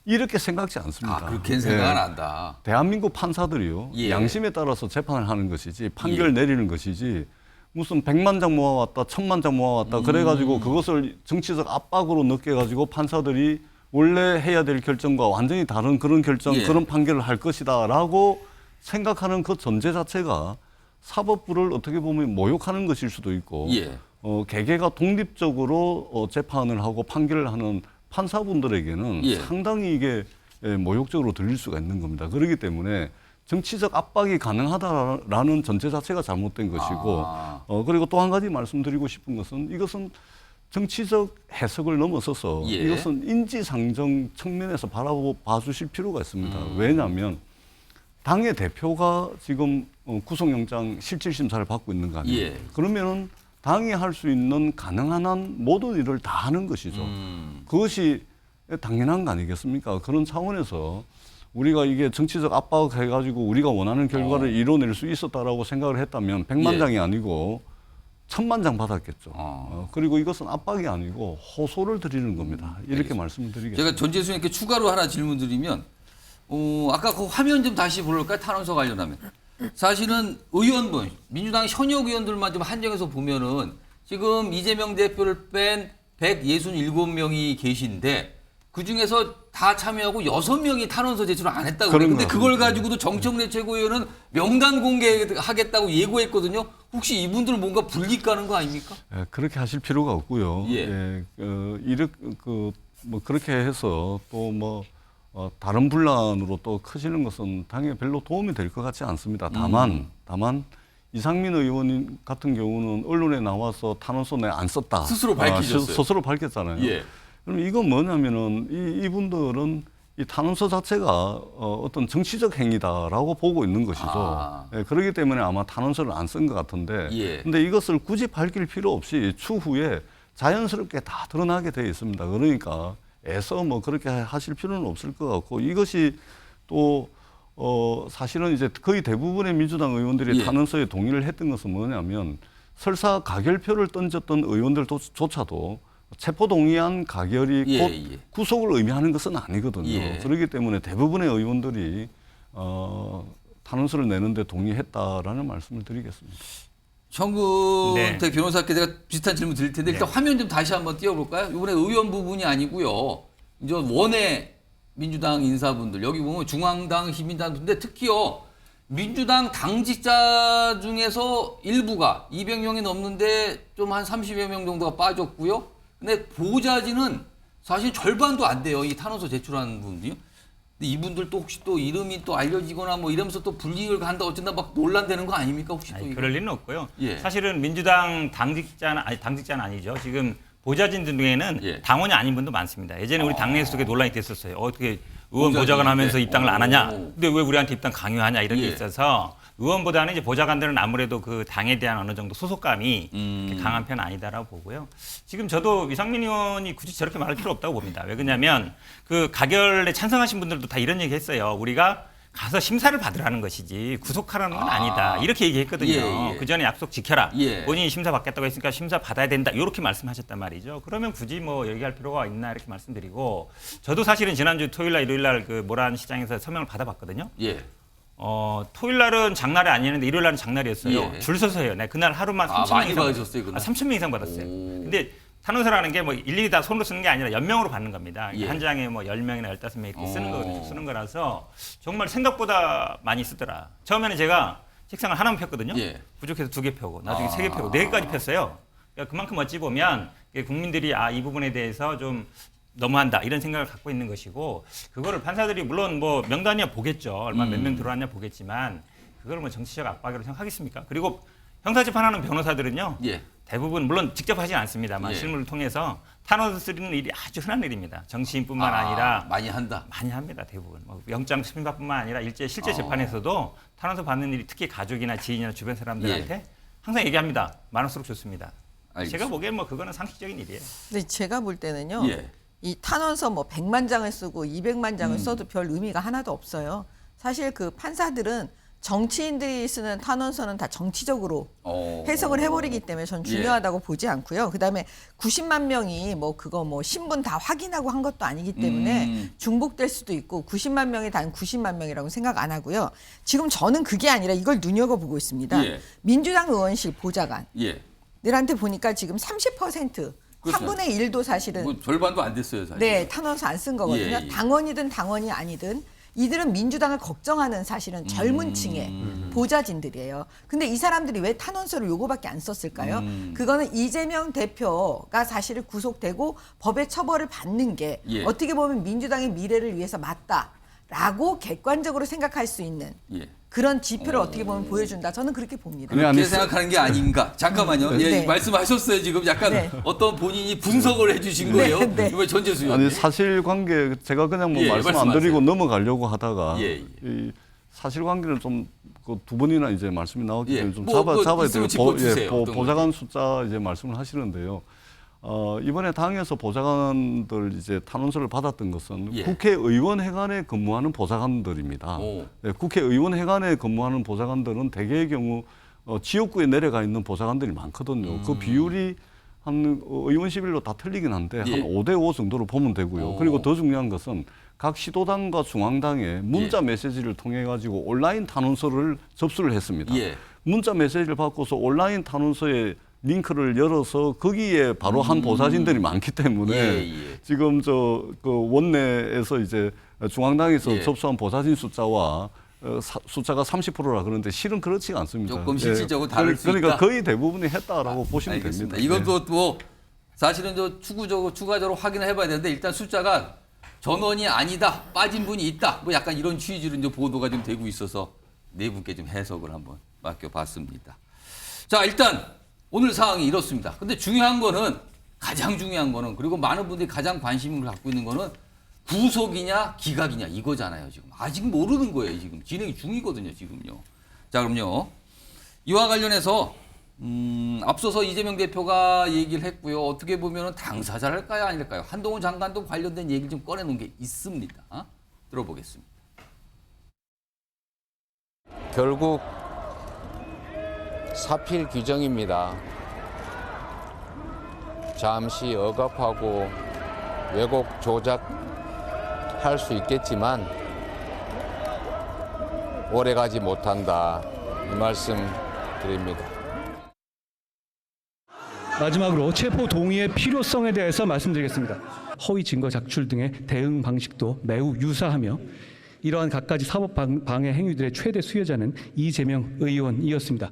이렇게 생각지 않습니다. 그렇게 생각은 안다. 대한민국 판사들이요. 양심에 따라서 재판을 하는 것이지 판결 내리는 것이지 무슨 100만 장 모아왔다, 1000만 장 모아왔다 그래가지고 그것을 정치적 압박으로 느껴가지고 판사들이 원래 해야 될 결정과 완전히 다른 그런 결정, 그런 판결을 할 것이다라고 생각하는 그 전제 자체가 사법부를 어떻게 보면 모욕하는 것일 수도 있고 개개가 독립적으로 재판을 하고 판결을 하는 판사분들에게는 상당히 이게 모욕적으로 들릴 수가 있는 겁니다. 그렇기 때문에 정치적 압박이 가능하다라는 전제 자체가 잘못된 것이고 그리고 또 한 가지 말씀드리고 싶은 것은 이것은 정치적 해석을 넘어서서 이것은 인지상정 측면에서 봐주실 필요가 있습니다. 왜냐하면 당의 대표가 지금 구속영장 실질심사를 받고 있는 거 아니에요. 그러면은 당이 할 수 있는 가능한 한 모든 일을 다 하는 것이죠. 그것이 당연한 거 아니겠습니까? 그런 차원에서 우리가 이게 정치적 압박해가지고 우리가 원하는 결과를 이뤄낼 수 있었다라고 생각을 했다면 100만 장이 아니고 1000만 장 받았겠죠. 그리고 이것은 압박이 아니고 호소를 드리는 겁니다. 이렇게 말씀을 드리겠습니다. 제가 전재수님께 추가로 하나 질문 드리면 아까 그 화면 좀 다시 볼까요? 탄원서 관련하면. 사실은 의원분, 민주당 현역 의원들만 좀 한정해서 보면은 지금 이재명 대표를 뺀 167명이 계신데 그중에서 다 참여하고 6명이 탄원서 제출을 안 했다고 그래요. 근데 그걸 가지고도 정청래 최고위원은 명단 공개하겠다고 예고했거든요. 혹시 이분들 뭔가 불이익 가는 거 아닙니까? 그렇게 하실 필요가 없고요. 그렇게 해서 또 다른 분란으로 또 커지는 것은 당에 별로 도움이 될 것 같지 않습니다. 다만 이상민 의원 같은 경우는 언론에 나와서 탄원서 내 안 썼다. 스스로 밝히셨어요. 스스로 밝혔잖아요. 그럼 이건 뭐냐면은 이분들은 이 탄원서 자체가 어떤 정치적 행위다라고 보고 있는 것이죠. 그렇기 때문에 아마 탄원서를 안 쓴 것 같은데, 근데 이것을 굳이 밝힐 필요 없이 추후에 자연스럽게 다 드러나게 되어 있습니다. 그러니까 애써 그렇게 하실 필요는 없을 것 같고, 이것이 또 사실은 이제 거의 대부분의 민주당 의원들이 탄원서에 동의를 했던 것은 뭐냐면 설사 가결표를 던졌던 의원들조차도 체포동의안 가결이 곧 구속을 의미하는 것은 아니거든요. 그렇기 때문에 대부분의 의원들이 탄원서를 내는데 동의했다라는 말씀을 드리겠습니다. 정근택 변호사께 제가 비슷한 질문 드릴 텐데 일단 화면 좀 다시 한번 띄워볼까요? 이번에 의원 부분이 아니고요. 이제 원외 민주당 인사분들 여기 보면 중앙당, 시민당 분들 특히요. 민주당 당직자 중에서 일부가 200명이 넘는데 좀 한 30여 명 정도가 빠졌고요. 근데 보좌진은 사실 절반도 안 돼요. 이 탄원서 제출하는 분들이요. 근데 이분들 또 혹시 또 이름이 또 알려지거나 이러면서 또 불이익을 간다 어쩐다 막 논란되는 거 아닙니까? 혹시 또 그럴 리는 없고요. 사실은 민주당 당직자는 아니죠. 지금 보좌진들 중에는 당원이 아닌 분도 많습니다. 예전에 우리 당내에서 그게 논란이 됐었어요. 어떻게 의원 보좌관 하면서 입당을 안 하냐? 근데 왜 우리한테 입당 강요하냐? 이런 게 있어서 의원보다는 이제 보좌관들은 아무래도 그 당에 대한 어느 정도 소속감이 강한 편은 아니다라고 보고요. 지금 저도 이상민 의원이 굳이 저렇게 말할 필요 없다고 봅니다. 왜 그러냐면 그 가결에 찬성하신 분들도 다 이런 얘기 했어요. 우리가 가서 심사를 받으라는 것이지 구속하라는 건 아니다. 이렇게 얘기했거든요. 그 전에 약속 지켜라. 본인이 심사 받겠다고 했으니까 심사 받아야 된다. 이렇게 말씀하셨단 말이죠. 그러면 굳이 얘기할 필요가 있나 이렇게 말씀드리고 저도 사실은 지난주 토요일날 일요일날 그 모란 시장에서 서명을 받아봤거든요. 토요일날은 장날이 아니었는데 일요일날은 장날이었어요. 줄 서서 해요. 그날 하루만 3,000명 이상 받으셨어요, 그날? 3,000명 이상 받았어요. 근데 탄원서라는 게 일일이 다 손으로 쓰는 게 아니라 연명으로 받는 겁니다. 한 장에 10명이나 15명 이렇게 쓰는 거라서 정말 생각보다 많이 쓰더라. 처음에는 제가 책상을 하나만 폈거든요. 부족해서 2개 펴고 나중에 3개 펴고 4개까지 폈어요. 그러니까 그만큼 어찌 보면 국민들이 이 부분에 대해서 좀 너무한다 이런 생각을 갖고 있는 것이고 그거를 판사들이 물론 명단이야 보겠죠. 얼마 몇 명 들어왔냐 보겠지만 그걸 정치적 압박으로 생각하겠습니까? 그리고 형사재판하는 변호사들은요. 대부분 물론 직접 하진 않습니다만 실무를 통해서 탄원서 쓰는 일이 아주 흔한 일입니다. 정치인뿐만 아니라 많이 한다. 많이 합니다. 대부분 영장 심사뿐만 아니라 실제 재판에서도 탄원서 받는 일이 특히 가족이나 지인이나 주변 사람들한테 항상 얘기합니다. 많을수록 좋습니다. 알겠습니다. 제가 보기엔 그거는 상식적인 일이에요. 근데 제가 볼 때는요. 이 탄원서 100만 장을 쓰고 200만 장을 써도 별 의미가 하나도 없어요. 사실 그 판사들은 정치인들이 쓰는 탄원서는 다 정치적으로 해석을 해버리기 때문에 전 중요하다고 보지 않고요. 그다음에 90만 명이 뭐 그거 뭐 신분 다 확인하고 한 것도 아니기 때문에 중복될 수도 있고 90만 명이 단 90만 명이라고 생각 안 하고요. 지금 저는 그게 아니라 이걸 눈여겨보고 있습니다. 민주당 의원실 보좌관들한테 보니까 지금 30% 그렇죠. 3분의 1도 사실은 뭐 절반도 안 됐어요, 사실. 네, 탄원서 안 쓴 거거든요. 당원이든 당원이 아니든 이들은 민주당을 걱정하는 사실은 젊은 층의 보좌진들이에요. 근데 이 사람들이 왜 탄원서를 요거밖에 안 썼을까요? 그거는 이재명 대표가 사실은 구속되고 법의 처벌을 받는 게 어떻게 보면 민주당의 미래를 위해서 맞다라고 객관적으로 생각할 수 있는 그런 지표를 어떻게 보면 보여준다. 저는 그렇게 봅니다. 그렇게 생각하는 게 아닌가. 잠깐만요. 네. 말씀하셨어요. 지금 약간 어떤 본인이 분석을 해주신 거예요. 이번 전재수 의원님. 아니 사실관계 제가 그냥 뭐 말씀 안 드리고 넘어가려고 하다가 이 사실관계를 좀 그 두 번이나 이제 말씀이 나왔기 때문에 좀 잡아야 돼요. 보좌관 숫자 이제 말씀을 하시는데요. 이번에 당에서 보좌관들 이제 탄원서를 받았던 것은 국회의원회관에 근무하는 보좌관들입니다. 국회의원회관에 근무하는 보좌관들은 대개의 경우 지역구에 내려가 있는 보좌관들이 많거든요. 그 비율이 한 의원실별로 다 틀리긴 한데 한 5대5 정도로 보면 되고요. 그리고 더 중요한 것은 각 시도당과 중앙당에 문자 메시지를 통해 가지고 온라인 탄원서를 접수를 했습니다. 문자 메시지를 받고서 온라인 탄원서에 링크를 열어서 거기에 바로 한 보좌진들이 많기 때문에 지금 그 원내에서 이제 중앙당에서 접수한 보좌진 숫자와 숫자가 30%라 그러는데 실은 그렇지가 않습니다. 조금 실질적으로 다를 수 그러니까 있다. 거의 대부분이 했다라고 보시면 알겠습니다. 됩니다. 이것도 뭐 사실은 추가적으로 확인을 해봐야 되는데 일단 숫자가 전원이 아니다, 빠진 분이 있다, 뭐 약간 이런 취지로 이제 보도가 좀 되고 있어서 네 분께 좀 해석을 한번 맡겨봤습니다. 자, 일단 오늘 상황이 이렇습니다. 근데 가장 중요한 거는 그리고 많은 분들이 가장 관심을 갖고 있는 거는 구속이냐 기각이냐 이거잖아요. 지금 아직 모르는 거예요. 지금 진행 중이거든요. 지금요. 자, 그럼요. 이와 관련해서 앞서서 이재명 대표가 얘기를 했고요. 어떻게 보면 당사자랄까요? 아닐까요? 한동훈 장관도 관련된 얘기를 좀 꺼내놓은 게 있습니다. 들어보겠습니다. 결국 사필 규정입니다. 잠시 억압하고 왜곡 조작할 수 있겠지만 오래가지 못한다. 이 말씀 드립니다. 마지막으로 체포 동의의 필요성에 대해서 말씀드리겠습니다. 허위 증거 작출 등의 대응 방식도 매우 유사하며 이러한 갖가지 사법 방해 행위들의 최대 수혜자는 이재명 의원이었습니다.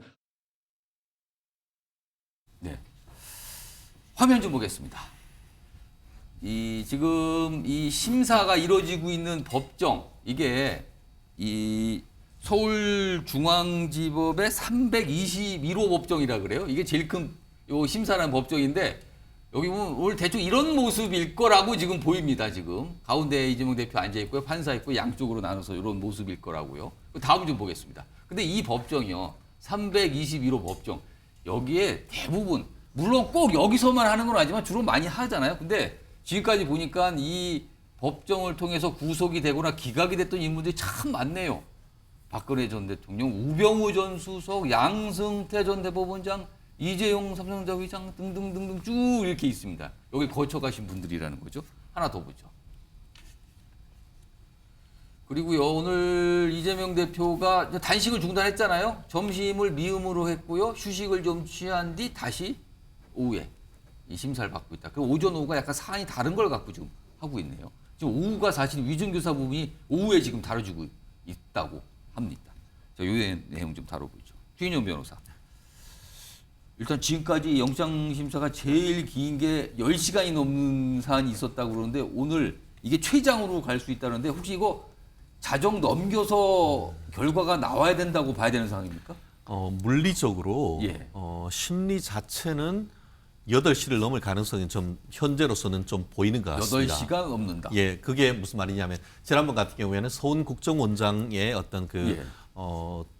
네. 화면 좀 보겠습니다. 지금 이 심사가 이루어지고 있는 법정, 이게 이 서울중앙지법의 321호 법정이라 그래요. 이게 제일 큰 요 심사라는 법정인데 여기 보면 오늘 대충 이런 모습일 거라고 지금 보입니다. 지금 가운데 이재명 대표 앉아 있고요, 판사 있고 양쪽으로 나눠서 이런 모습일 거라고요. 다음 좀 보겠습니다. 근데 이 법정이요, 321호 법정 여기에 대부분 물론 꼭 여기서만 하는 건 아니지만 주로 많이 하잖아요. 근데 지금까지 보니까 이 법정을 통해서 구속이 되거나 기각이 됐던 인물들이 참 많네요. 박근혜 전 대통령, 우병우 전 수석, 양승태 전 대법원장, 이재용 삼성전자 회장 등등등등 쭉 이렇게 있습니다. 여기 거쳐가신 분들이라는 거죠. 하나 더 보죠. 그리고요, 오늘 이재명 대표가 단식을 중단했잖아요. 점심을 미음으로 했고요. 휴식을 좀 취한 뒤 다시 오후에 이 심사를 받고 있다. 그 오전 오후가 약간 사안이 다른 걸 갖고 지금 하고 있네요. 지금 오후가 사실 위증교사 부분이 오후에 지금 다뤄지고 있다고 합니다. 자, 요 내용 좀 다뤄보죠. 주인영 변호사. 일단 지금까지 영장심사가 제일 긴 게 10시간이 넘는 사안이 있었다고 그러는데 오늘 이게 최장으로 갈 수 있다는데 혹시 이거 자정 넘겨서 결과가 나와야 된다고 봐야 되는 상황입니까? 물리적으로 심리 자체는 8시를 넘을 가능성이 좀 현재로서는 좀 보이는 것 같습니다. 8시가 넘는다. 예, 그게 무슨 말이냐면 지난번 같은 경우에는 서훈 국정원장의 어떤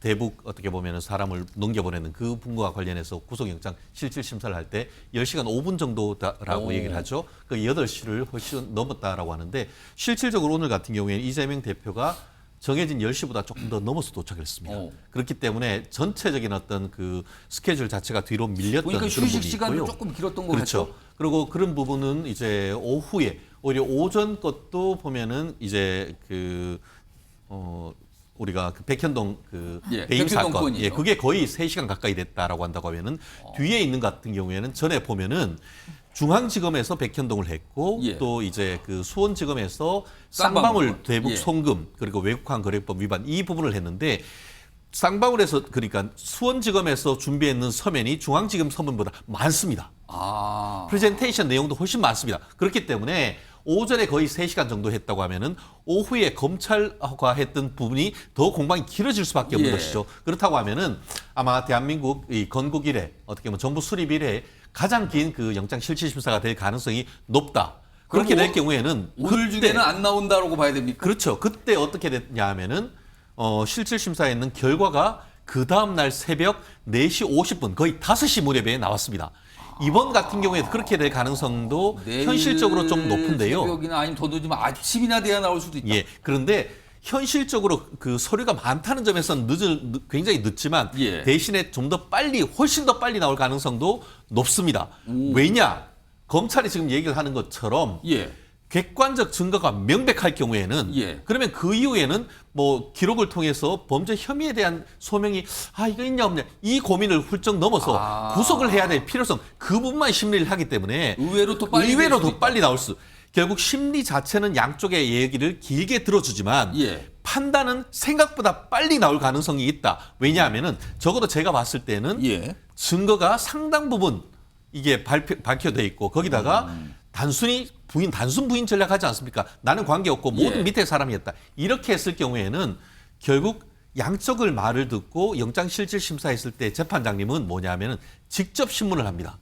대북 어떻게 보면은 사람을 넘겨보내는 그 분과 관련해서 구속영장 실질 심사를 할 때 10시간 5분 정도라고 얘기를 하죠. 그 8시를 훨씬 넘었다라고 하는데 실질적으로 오늘 같은 경우에는 이재명 대표가 정해진 10시보다 조금 더 넘어서 도착했습니다. 그렇기 때문에 전체적인 어떤 그 스케줄 자체가 뒤로 밀렸던 그러니까 그런 부분이 휴식 시간도 있고요. 조금 길었던 것 그렇죠. 같죠. 그리고 그런 부분은 이제 오후에 오히려 오전 것도 보면은 이제 우리가 그 백현동 그 배임 사건, 그게 거의 3시간 가까이 됐다라고 한다고 하면은 뒤에 있는 것 같은 경우에는 전에 보면은 중앙지검에서 백현동을 했고 또 이제 그 수원지검에서 쌍방울 대북 송금 그리고 외국환 거래법 위반 이 부분을 했는데 쌍방울에서 그러니까 수원지검에서 준비했는 서면이 중앙지검 서면보다 많습니다. 프레젠테이션 내용도 훨씬 많습니다. 그렇기 때문에 오전에 거의 3시간 정도 했다고 하면은 오후에 검찰과 했던 부분이 더 공방이 길어질 수밖에 없는 것이죠. 그렇다고 하면은 아마 대한민국 이 건국 이래 어떻게 보면 정부 수립 이래 가장 긴 그 영장실질심사가 될 가능성이 높다. 그렇게 될 경우에는 오늘 중에는 안 나온다라고 봐야 됩니까? 그렇죠. 그때 어떻게 됐냐 하면은 실질심사에 있는 결과가 그 다음 날 새벽 4시 50분 거의 5시 무렵에 나왔습니다. 이번 같은 경우에 그렇게 될 가능성도 현실적으로 좀 높은데요. 새벽이나 아니면 더 늦으면 아침이나 돼야 나올 수도 있다. 그런데 현실적으로 그 서류가 많다는 점에서는 굉장히 늦지만 대신에 좀 더 빨리 훨씬 더 빨리 나올 가능성도 높습니다. 왜냐? 검찰이 지금 얘기를 하는 것처럼 객관적 증거가 명백할 경우에는 그러면 그 이후에는 뭐 기록을 통해서 범죄 혐의에 대한 소명이 이거 있냐 없냐 이 고민을 훌쩍 넘어서 구속을 해야 될 필요성 그 부분만 심리를 하기 때문에 의외로 더 빨리 나올 수. 결국 심리 자체는 양쪽의 얘기를 길게 들어주지만 판단은 생각보다 빨리 나올 가능성이 있다. 왜냐하면은 적어도 제가 봤을 때는 증거가 상당 부분 이게 밝혀져 있고 거기다가 단순 부인 전략하지 않습니까? 나는 관계없고 모든 밑에 사람이 했다. 이렇게 했을 경우에는 결국 양쪽을 말을 듣고 영장실질심사했을 때 재판장님은 뭐냐면은 직접 신문을 합니다.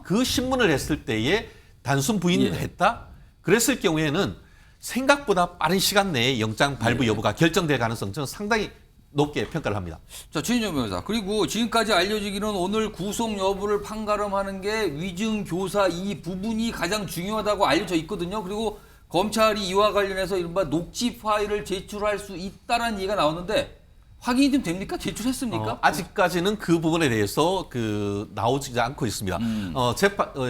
그 신문을 했을 때에 단순 부인을 했다? 그랬을 경우에는 생각보다 빠른 시간 내에 영장 발부 여부가 결정될 가능성 저는 상당히 높게 평가를 합니다. 자, 최인정 변호사. 그리고 지금까지 알려지기는 오늘 구속 여부를 판가름하는 게 위증 교사 이 부분이 가장 중요하다고 알려져 있거든요. 그리고 검찰이 이와 관련해서 이른바 녹취 파일을 제출할 수 있다라는 얘기가 나오는데 확인이 좀 됩니까? 제출했습니까? 아직까지는 그 부분에 대해서 나오지 않고 있습니다.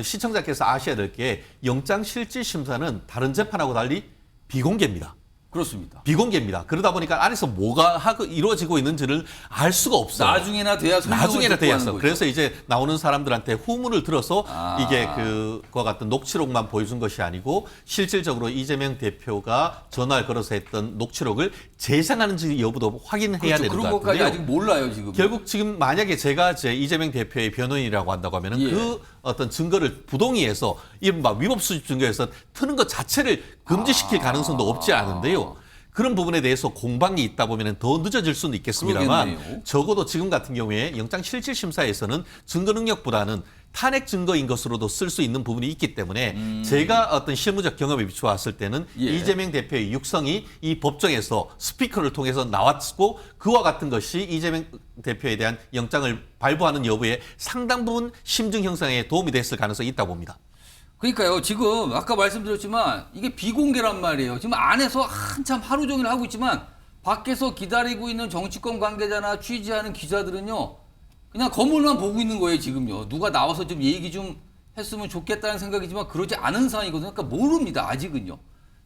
시청자께서 아셔야 될 게 영장실질심사는 다른 재판하고 달리 비공개입니다. 그렇습니다. 비공개입니다. 그러다 보니까 안에서 뭐가 이루어지고 있는지를 알 수가 없어요. 나중에나 돼야서. 그래서 이제 나오는 사람들한테 후문을 들어서 이게 그와 같은 녹취록만 보여준 것이 아니고 실질적으로 이재명 대표가 전화를 걸어서 했던 녹취록을 재생하는지 여부도 확인해야 되는 것 같은데요. 그런 것까지 아직 몰라요 지금. 결국 지금 만약에 제가 이재명 대표의 변호인이라고 한다고 하면은 그 어떤 증거를 부동의해서 이른바 위법 수집 증거에서 트는 것 자체를 금지시킬 가능성도 없지 않은데요. 그런 부분에 대해서 공방이 있다 보면 더 늦어질 수는 있겠습니다만 그러겠네요. 적어도 지금 같은 경우에 영장실질심사에서는 증거 능력보다는 탄핵 증거인 것으로도 쓸 수 있는 부분이 있기 때문에 제가 어떤 실무적 경험에 비추었을 때는 이재명 대표의 육성이 이 법정에서 스피커를 통해서 나왔고 그와 같은 것이 이재명 대표에 대한 영장을 발부하는 여부에 상당 부분 심증 형성에 도움이 됐을 가능성이 있다고 봅니다. 그러니까요. 지금 아까 말씀드렸지만 이게 비공개란 말이에요. 지금 안에서 한참 하루 종일 하고 있지만 밖에서 기다리고 있는 정치권 관계자나 취재하는 기자들은요. 그냥 건물만 보고 있는 거예요. 지금요. 누가 나와서 좀 얘기 좀 했으면 좋겠다는 생각이지만 그러지 않은 상황이거든요. 그러니까 모릅니다. 아직은요.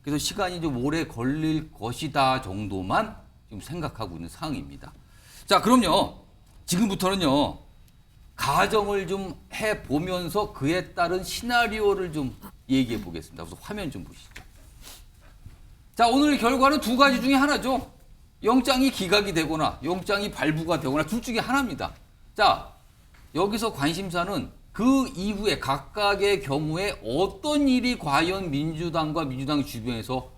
그래서 시간이 좀 오래 걸릴 것이다 정도만 지금 생각하고 있는 상황입니다. 자, 그럼요. 지금부터는요. 가정을 좀 해보면서 그에 따른 시나리오를 좀 얘기해 보겠습니다. 그래서 화면 좀 보시죠. 자, 오늘 결과는 두 가지 중에 하나죠. 영장이 기각이 되거나 영장이 발부가 되거나 둘 중에 하나입니다. 자, 여기서 관심사는 그 이후에 각각의 경우에 어떤 일이 과연 민주당과 민주당 주변에서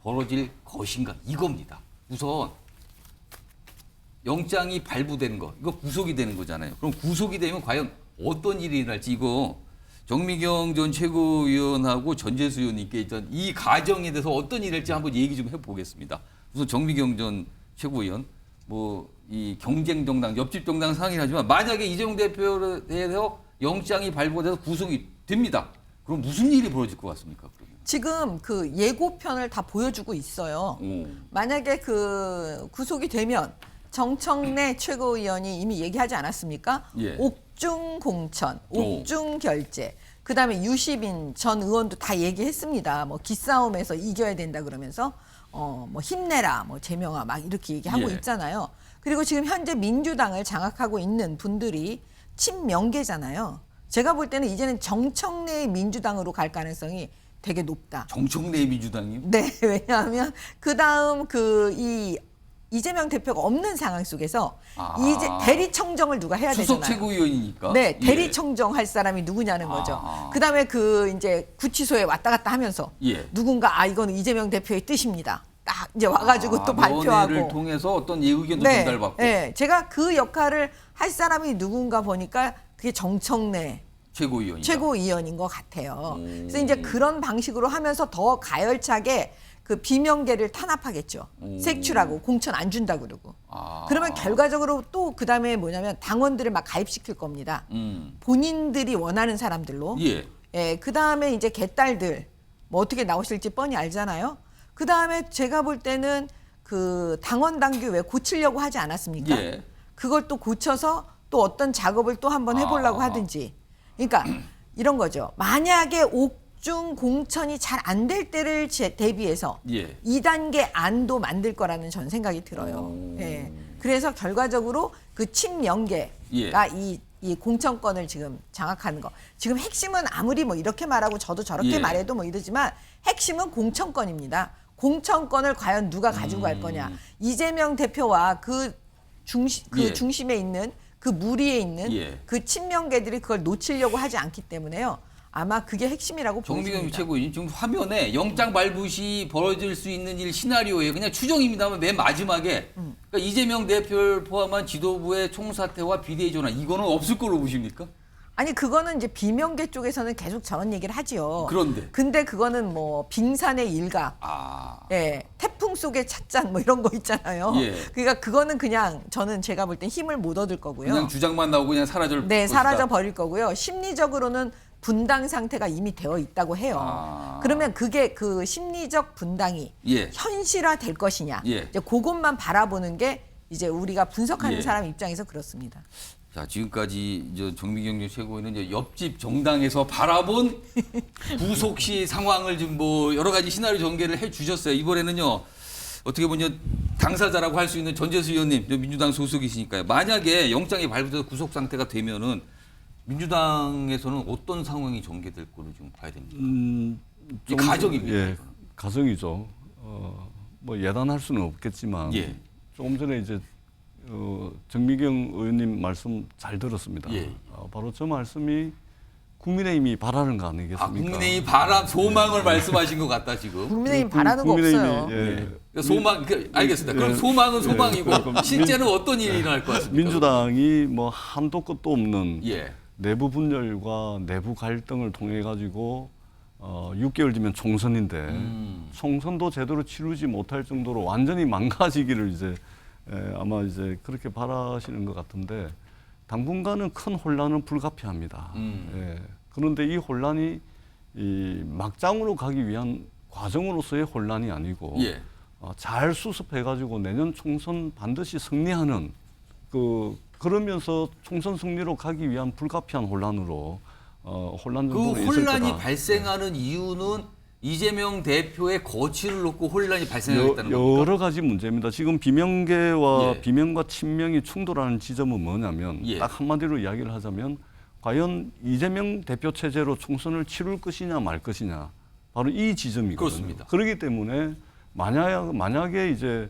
벌어질 것인가 이겁니다. 우선 영장이 발부되는 거, 이거 구속이 되는 거잖아요. 그럼 구속이 되면 과연 어떤 일이 일어날지 이거 정미경 전 최고위원하고 전재수 의원님께 있던 이 가정에 대해서 어떤 일이 일지 한번 얘기 좀 해보겠습니다. 우선 정미경 전 최고위원, 이 경쟁 정당, 옆집 정당 상이긴 하지만 만약에 이재명 대표에 대해서 영장이 발부가 돼서 구속이 됩니다. 그럼 무슨 일이 벌어질 것 같습니까? 그러면? 지금 그 예고편을 다 보여주고 있어요. 만약에 그 구속이 되면 정청래 최고위원이 이미 얘기하지 않았습니까? 예. 옥중 공천, 옥중 결재. 그다음에 유시빈 전 의원도 다 얘기했습니다. 뭐 기싸움에서 이겨야 된다 그러면서 뭐 힘내라, 뭐 제명아 막 이렇게 얘기하고 예. 있잖아요. 그리고 지금 현재 민주당을 장악하고 있는 분들이 친명계잖아요. 제가 볼 때는 이제는 정청래의 민주당으로 갈 가능성이 되게 높다. 정청래 민주당이요? 네, 왜냐하면 그 다음 이 이재명 대표가 없는 상황 속에서 이제 대리청정을 누가 해야 수석 되잖아요. 최고위원이니까. 네, 대리청정 할 사람이 누구냐는 거죠. 그다음에 그 이제 구치소에 왔다 갔다 하면서 누군가 이거는 이재명 대표의 뜻입니다. 딱 이제 와가지고 또 발표하고. 면회를 통해서 어떤 의견도 전달받고. 네, 제가 그 역할을 할 사람이 누군가 보니까 그게 정청래 최고위원인 것 같아요. 그래서 이제 그런 방식으로 하면서 더 가열차게 그 비명계를 탄압하겠죠. 색출하고 공천 안 준다 그러고. 그러면 결과적으로 또 그다음에 뭐냐면 당원들을 막 가입시킬 겁니다. 본인들이 원하는 사람들로. 예, 그다음에 이제 개딸들 뭐 어떻게 나오실지 뻔히 알잖아요. 그다음에 제가 볼 때는 그 당원 당규 왜 고치려고 하지 않았습니까? 그걸 또 고쳐서 또 어떤 작업을 또 한번 해보려고 하든지. 그러니까 이런 거죠. 만약에 옥중 공천이 잘 안 될 때를 대비해서 2단계 안도 만들 거라는 전 생각이 들어요. 예. 그래서 결과적으로 그 친명계가 이 공천권을 지금 장악하는 거. 지금 핵심은 아무리 뭐 이렇게 말하고 저도 저렇게 말해도 뭐 이러지만 핵심은 공천권입니다. 공천권을 과연 누가 가지고 갈 거냐. 이재명 대표와 그 중심에 있는 그 무리에 있는 그 친명계들이 그걸 놓치려고 하지 않기 때문에요. 아마 그게 핵심이라고 보입니다. 정미경 최고위원 지금 화면에 영장 발부시 벌어질 수 있는 일 시나리오에 그냥 추정입니다만 맨 마지막에 그러니까 이재명 대표를 포함한 지도부의 총사퇴와 비대위 전환 이거는 없을 걸로 보십니까? 아니 그거는 이제 비명계 쪽에서는 계속 저런 얘기를 하지요. 그런데 근데 그거는 뭐 빙산의 일각, 예, 태풍 속의 찻잔 뭐 이런 거 있잖아요. 그러니까 그거는 그냥 저는 제가 볼 땐 힘을 못 얻을 거고요. 그냥 주장만 나오고 그냥 사라질 네, 사라져 버릴 거고요. 심리적으로는 분당 상태가 이미 되어 있다고 해요. 그러면 그게 그 심리적 분당이 현실화될 것이냐. 이제 그것만 바라보는 게 이제 우리가 분석하는 사람 입장에서 그렇습니다. 자, 지금까지 정미경 최고위원은 이제 옆집 정당에서 바라본 구속 시 상황을 좀 뭐 여러 가지 시나리오 전개를 해 주셨어요. 이번에는요. 어떻게 보면 당사자라고 할 수 있는 전재수 의원님, 민주당 소속이시니까요. 만약에 영장이 발부돼서 구속 상태가 되면은 민주당에서는 어떤 상황이 전개될 거로 좀 봐야 됩니까? 이 가정입니다. 예, 가정이죠. 뭐 예단할 수는 없겠지만 조금 전에 이제 정미경 의원님 말씀 잘 들었습니다. 바로 저 말씀이 국민의힘이 바라는 거 아니겠습니까? 국민의힘 소망을 말씀하신 것 같다 지금. 국민의힘 바라는 거 없어요. 소망 알겠습니다. 그럼 소망은 소망이고 실제는 어떤 일이 일어날 것 같습니까? 민주당이 뭐 한도 끝도 없는 내부 분열과 내부 갈등을 통해 가지고 6개월 뒤면 총선인데 총선도 제대로 치르지 못할 정도로 완전히 망가지기를 이제 아마 이제 그렇게 바라시는 것 같은데 당분간은 큰 혼란은 불가피합니다. 그런데 이 혼란이 이 막장으로 가기 위한 과정으로서의 혼란이 아니고 잘 수습해가지고 내년 총선 반드시 승리하는 그러면서 총선 승리로 가기 위한 불가피한 혼란으로 혼란 정도는 있을 거다. 그 혼란이 발생하는 이유는 이재명 대표의 거취를 놓고 혼란이 발생하겠다는 겁니까? 여러 가지 문제입니다. 지금 비명과 친명이 충돌하는 지점은 뭐냐면 딱 한마디로 이야기를 하자면 과연 이재명 대표 체제로 총선을 치룰 것이냐 말 것이냐 바로 이 지점이거든요. 그렇습니다. 그렇기 때문에 만약에 이제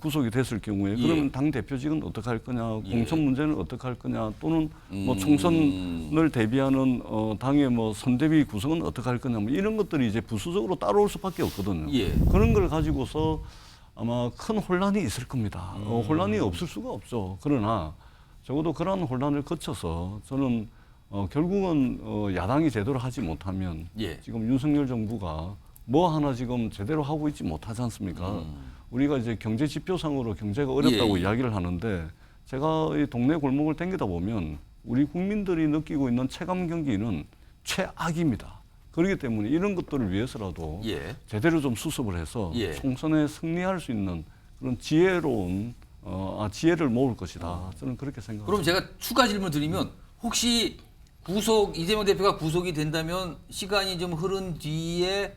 구속이 됐을 경우에 그러면 당 대표직은 어떻게 할 거냐, 공천 문제는 어떻게 할 거냐, 또는 뭐 총선을 대비하는 당의 뭐 선대위 구성은 어떻게 할 거냐, 뭐 이런 것들이 이제 부수적으로 따라올 수밖에 없거든요. 그런 걸 가지고서 아마 큰 혼란이 있을 겁니다. 혼란이 없을 수가 없죠. 그러나 적어도 그러한 혼란을 거쳐서 저는 결국은 야당이 제대로 하지 못하면 지금 윤석열 정부가 뭐 하나 지금 제대로 하고 있지 못하지 않습니까? 우리가 이제 경제 지표상으로 경제가 어렵다고 이야기를 하는데 제가 이 동네 골목을 다니다 보면 우리 국민들이 느끼고 있는 체감 경기는 최악입니다. 그렇기 때문에 이런 것들을 위해서라도 제대로 좀 수습을 해서 총선에 승리할 수 있는 그런 지혜로운 지혜를 모을 것이다. 저는 그렇게 생각합니다. 그럼 제가 추가 질문 드리면 혹시 이재명 대표가 구속이 된다면 시간이 좀 흐른 뒤에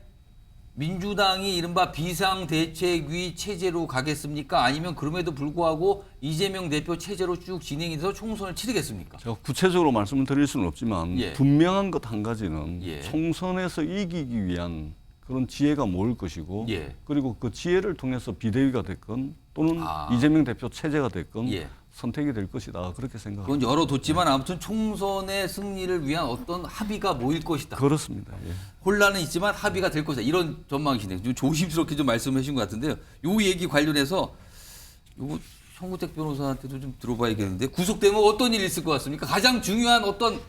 민주당이 이른바 비상대책위 체제로 가겠습니까? 아니면 그럼에도 불구하고 이재명 대표 체제로 쭉 진행이 돼서 총선을 치르겠습니까? 제가 구체적으로 말씀을 드릴 수는 없지만 분명한 것 한 가지는 총선에서 이기기 위한 그런 지혜가 모일 것이고 그리고 그 지혜를 통해서 비대위가 됐건 또는 이재명 대표 체제가 됐건 선택이 될 것이다. 그렇게 생각합니다. 그건 열어뒀지만 아무튼 총선의 승리를 위한 어떤 합의가 모일 것이다. 그렇습니다. 혼란은 있지만 합의가 될 것이다. 이런 전망이시네요. 좀 조심스럽게 좀 말씀해 주신 것 같은데요. 요 얘기 관련해서 요거 송구택 변호사한테도 좀 들어봐야겠는데 구속되면 어떤 일이 있을 것 같습니까? 가장 중요한 어떤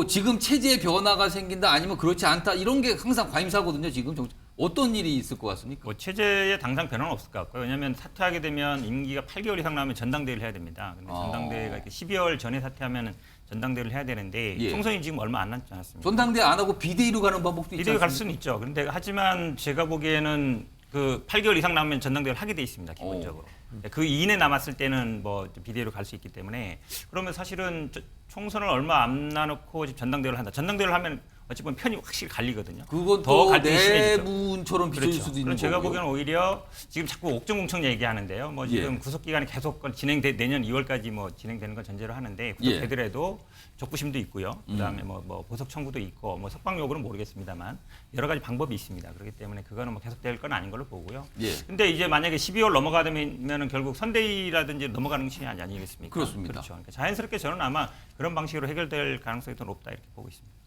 지금 체제의 변화가 생긴다 아니면 그렇지 않다 이런 게 항상 관심사거든요. 지금 어떤 일이 있을 것 같습니까? 체제에 당장 변화는 없을 것 같고요. 왜냐하면 사퇴하게 되면 임기가 8개월 이상 나면 전당대회를 해야 됩니다. 근데 전당대회가 이렇게 12월 전에 사퇴하면 전당대회를 해야 되는데 총선이 지금 얼마 안 남지 않았습니까? 전당대회 안 하고 비대위로 가는 방법도 있지 비대위로 갈 수는 있죠. 그런데 하지만 제가 보기에는 그 8개월 이상 남으면 전당대회를 하게 돼 있습니다. 기본적으로. 그 이내 남았을 때는 비대위로 갈 수 있기 때문에 그러면 사실은 총선을 얼마 안 나놓고 전당대회를 한다. 전당대회를 하면 어찌 보면 편이 확실히 갈리거든요. 그건 또 내분처럼 비춰질 수도 있는 거고요. 제가 보기에는 오히려 지금 자꾸 옥정공청 얘기하는데요. 지금 구속 기간이 계속 내년 2월까지 진행되는 건 전제로 하는데 구속되더라도 적부심도 있고요. 그다음에 보석 청구도 있고 석방 여부는 모르겠습니다만 여러 가지 방법이 있습니다. 그렇기 때문에 그거는 계속될 건 아닌 걸로 보고요. 근데 이제 만약에 12월 넘어가면은 결국 선대위라든지 넘어가는 것이 아니겠습니까? 그렇습니다. 그렇죠. 그러니까 자연스럽게 저는 아마 그런 방식으로 해결될 가능성이 더 높다 이렇게 보고 있습니다.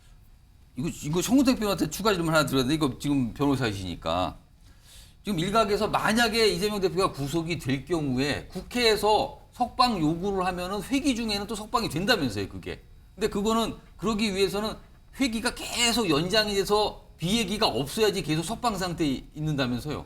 이거 송구택 변호사한테 추가 질문 하나 드렸는데 이거 지금 변호사이시니까 지금 일각에서 만약에 이재명 대표가 구속이 될 경우에 국회에서 석방 요구를 하면은 회기 중에는 또 석방이 된다면서요, 그게. 근데 그거는 그러기 위해서는 회기가 계속 연장이 돼서 비회기가 없어야지 계속 석방 상태에 있는다면서요.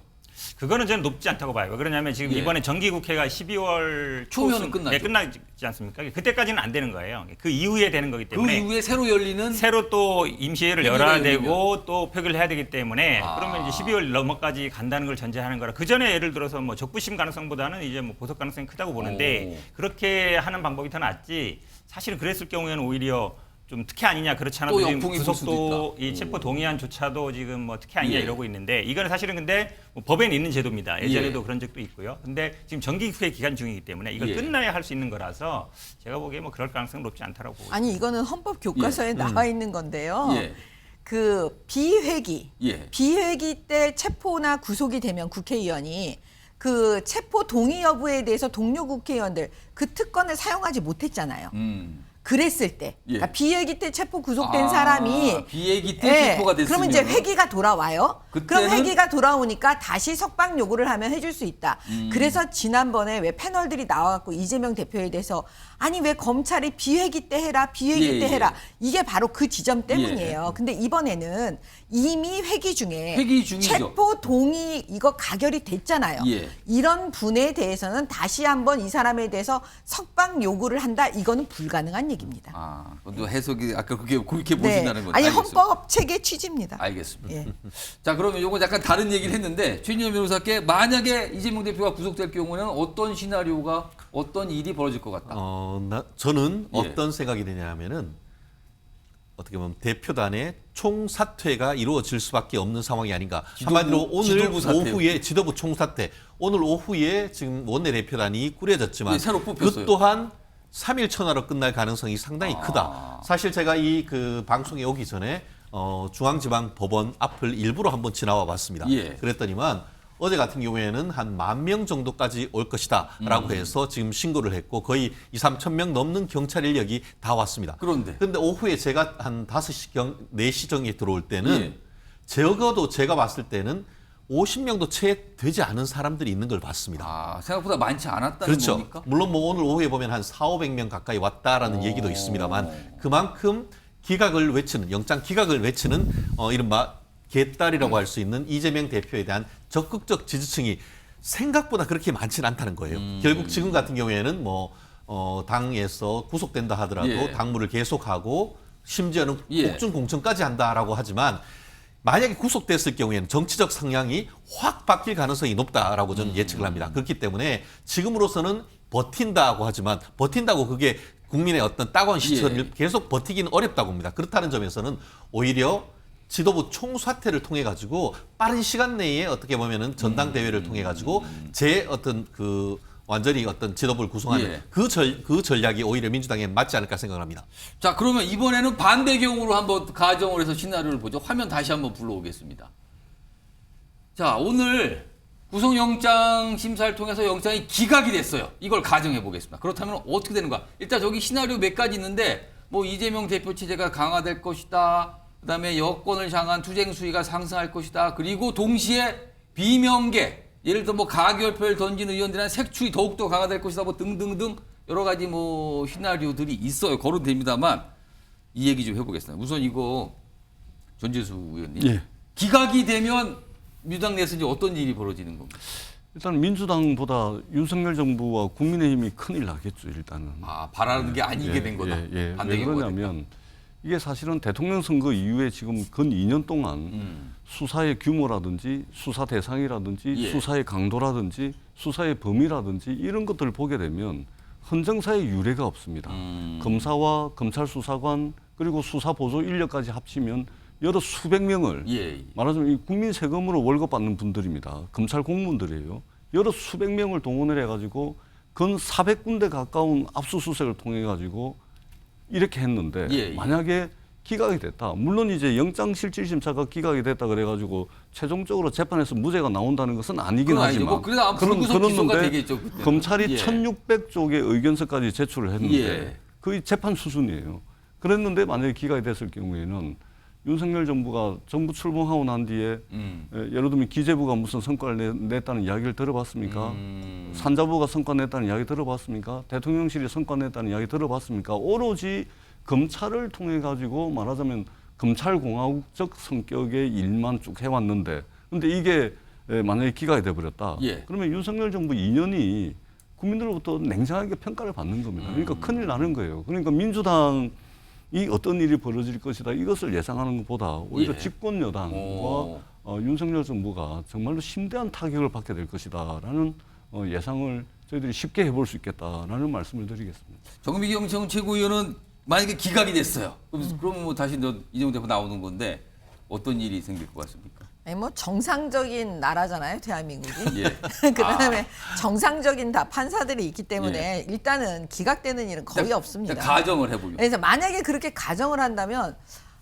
그거는 저는 높지 않다고 봐요. 왜 그러냐면 지금 이번에 정기국회가 12월 초면은 끝나죠. 끝나지 않습니까? 그때까지는 안 되는 거예요. 그 이후에 되는 거기 때문에. 그 이후에 새로 또 임시회를 열어야 되고 또 표결을 해야 되기 때문에 그러면 이제 12월 넘어까지 간다는 걸 전제하는 거라. 그 전에 예를 들어서 적부심 가능성보다는 이제 보석 가능성이 크다고 보는데 그렇게 하는 방법이 더 낫지. 사실은 그랬을 경우에는 오히려 좀 특혜 아니냐 그렇지 않아도 지금 구속도 이 체포 동의안조차도 지금 특혜 아니냐 이러고 있는데 이거는 사실은 근데 법에는 있는 제도입니다. 예전에도 그런 적도 있고요. 근데 지금 정기국회 기간 중이기 때문에 이걸 끝나야 할 수 있는 거라서 제가 보기에 그럴 가능성은 높지 않다라고 보고 아니 이거는 헌법 교과서에 나와 있는 건데요. 그 비회기 때 체포나 구속이 되면 국회의원이 그 체포 동의 여부에 대해서 동료 국회의원들 그 특권을 사용하지 못했잖아요. 그랬을 때, 그러니까 비회기 때 체포 구속된 사람이 비회기 때 체포가 됐으면 그러면 이제 회기가 돌아와요. 그럼 회기가 돌아오니까 다시 석방 요구를 하면 해줄 수 있다. 그래서 지난번에 왜 패널들이 나와갖고 이재명 대표에 대해서 아니 왜 검찰이 비회기 때 해라, 비회기 때 해라. 이게 바로 그 지점 때문이에요. 근데 이번에는 이미 회기 중에 체포 동의 이거 가결이 됐잖아요. 이런 분에 대해서는 다시 한번 이 사람에 대해서 석방 요구를 한다. 이거는 불가능한 얘기입니다. 또 해석이 아까 그렇게 보신다는 거죠. 아니 헌법 체계 취지입니다. 알겠습니다. 자, 그러면 요거 약간 다른 얘기를 했는데 최진영 변호사께 만약에 이재명 대표가 구속될 경우는 어떤 시나리오가 어떤 일이 벌어질 것 같다. 저는 어떤 생각이 드냐면은 어떻게 보면 대표단의 총사퇴가 이루어질 수밖에 없는 상황이 아닌가. 한마디로 오늘 오후에 지도부 총사퇴. 오늘 오후에 지금 원내대표단이 꾸려졌지만 그 또한 3일 천하로 끝날 가능성이 상당히 크다. 사실 제가 이 그 방송에 오기 전에 중앙지방법원 앞을 일부러 한번 지나와 봤습니다. 그랬더니만 어제 같은 경우에는 한 10,000명 정도까지 올 것이다 라고 해서 지금 신고를 했고 거의 2,3,000명 넘는 경찰 인력이 다 왔습니다. 그런데 오후에 제가 한 4시 정에 들어올 때는 적어도 제가 봤을 때는 50명도 채 되지 않은 사람들이 있는 걸 봤습니다. 생각보다 많지 않았다는 겁니까? 물론 오늘 오후에 보면 한 4,500명 가까이 왔다라는 얘기도 있습니다만 그만큼 기각을 외치는 영장 기각을 외치는 이른바 개딸이라고 할 수 있는 이재명 대표에 대한 적극적 지지층이 생각보다 그렇게 많지는 않다는 거예요. 결국 지금 같은 경우에는 당에서 구속된다 하더라도 당무를 계속하고 심지어는 옥중 공천까지 한다라고 하지만 만약에 구속됐을 경우에는 정치적 성향이 확 바뀔 가능성이 높다라고 저는 예측을 합니다. 그렇기 때문에 지금으로서는 버틴다고 하지만 버틴다고 그게 국민의 어떤 따가운 시선을 계속 버티기는 어렵다고 봅니다. 그렇다는 점에서는 오히려 지도부 총사퇴를 통해 가지고 빠른 시간 내에 어떻게 보면은 전당대회를 통해 가지고 어떤 그 완전히 어떤 지도부를 구성하는 그 전략이 오히려 민주당에 맞지 않을까 생각을 합니다. 자, 그러면 이번에는 반대 경우로 한번 가정을 해서 시나리오를 보죠. 화면 다시 한번 불러오겠습니다. 자, 오늘 구속영장 심사를 통해서 영장이 기각이 됐어요. 이걸 가정해 보겠습니다. 그렇다면 어떻게 되는가? 일단 저기 시나리오 몇 가지 있는데 뭐 이재명 대표 체제가 강화될 것이다. 그다음에 여권을 향한 투쟁 수위가 상승할 것이다. 그리고 동시에 비명계, 예를 들어 뭐 가결표를 던진 의원들한 색출이 더욱더 강화될 것이다. 뭐 등등등 여러 가지 뭐 시나리오들이 있어요. 거론됩니다만 이 얘기 좀 해보겠습니다. 우선 이거 전재수 의원님. 기각이 되면 민주당 내에서 이제 어떤 일이 벌어지는 겁니까? 일단 민주당보다 윤석열 정부와 국민의힘이 큰일 나겠죠, 일단은. 바라는 게 아니게 된 거다. 왜 그러냐면 이게 사실은 대통령 선거 이후에 지금 근 2년 동안 수사의 규모라든지 수사 대상이라든지 수사의 강도라든지 수사의 범위라든지 이런 것들을 보게 되면 헌정사의 유례가 없습니다. 검사와 검찰 수사관 그리고 수사 보조 인력까지 합치면 여러 수백 명을 말하자면 이 국민 세금으로 월급 받는 분들입니다. 검찰 공무원들이에요. 여러 수백 명을 동원을 해가지고 근 400군데 가까운 압수수색을 통해 가지고 이렇게 했는데 만약에 기각이 됐다. 물론 이제 영장실질심사가 기각이 됐다 그래가지고 최종적으로 재판에서 무죄가 나온다는 것은 아니긴 하지만 그런데 검찰이 1600쪽의 의견서까지 제출을 했는데 거의 재판 수준이에요. 그랬는데 만약에 기각이 됐을 경우에는 윤석열 정부가 정부 출범하고 난 뒤에 예를 들면 기재부가 무슨 성과를 냈다는 이야기를 들어봤습니까? 산자부가 성과 냈다는 이야기 들어봤습니까? 대통령실이 성과 냈다는 이야기 들어봤습니까? 오로지 검찰을 통해 가지고 말하자면 검찰공화국적 성격의 일만 쭉 해왔는데 근데 이게 만약에 기각이 돼버렸다. 그러면 윤석열 정부 2년이 국민들로부터 냉정하게 평가를 받는 겁니다. 그러니까 큰일 나는 거예요. 그러니까 민주당 이 어떤 일이 벌어질 것이다 이것을 예상하는 것보다 오히려 집권 여당과 윤석열 정부가 정말로 심대한 타격을 받게 될 것이다라는 예상을 저희들이 쉽게 해볼 수 있겠다라는 말씀을 드리겠습니다. 정미경 전 최고위원은 만약에 기각이 됐어요. 그럼 뭐 다시 이재명 대표 나오는 건데 어떤 일이 생길 것 같습니까? 아니 뭐 정상적인 나라잖아요, 대한민국이. 그다음에 정상적인 다 판사들이 있기 때문에 일단은 기각되는 일은 거의 없습니다. 가정을 해보려고. 그래서 만약에 그렇게 가정을 한다면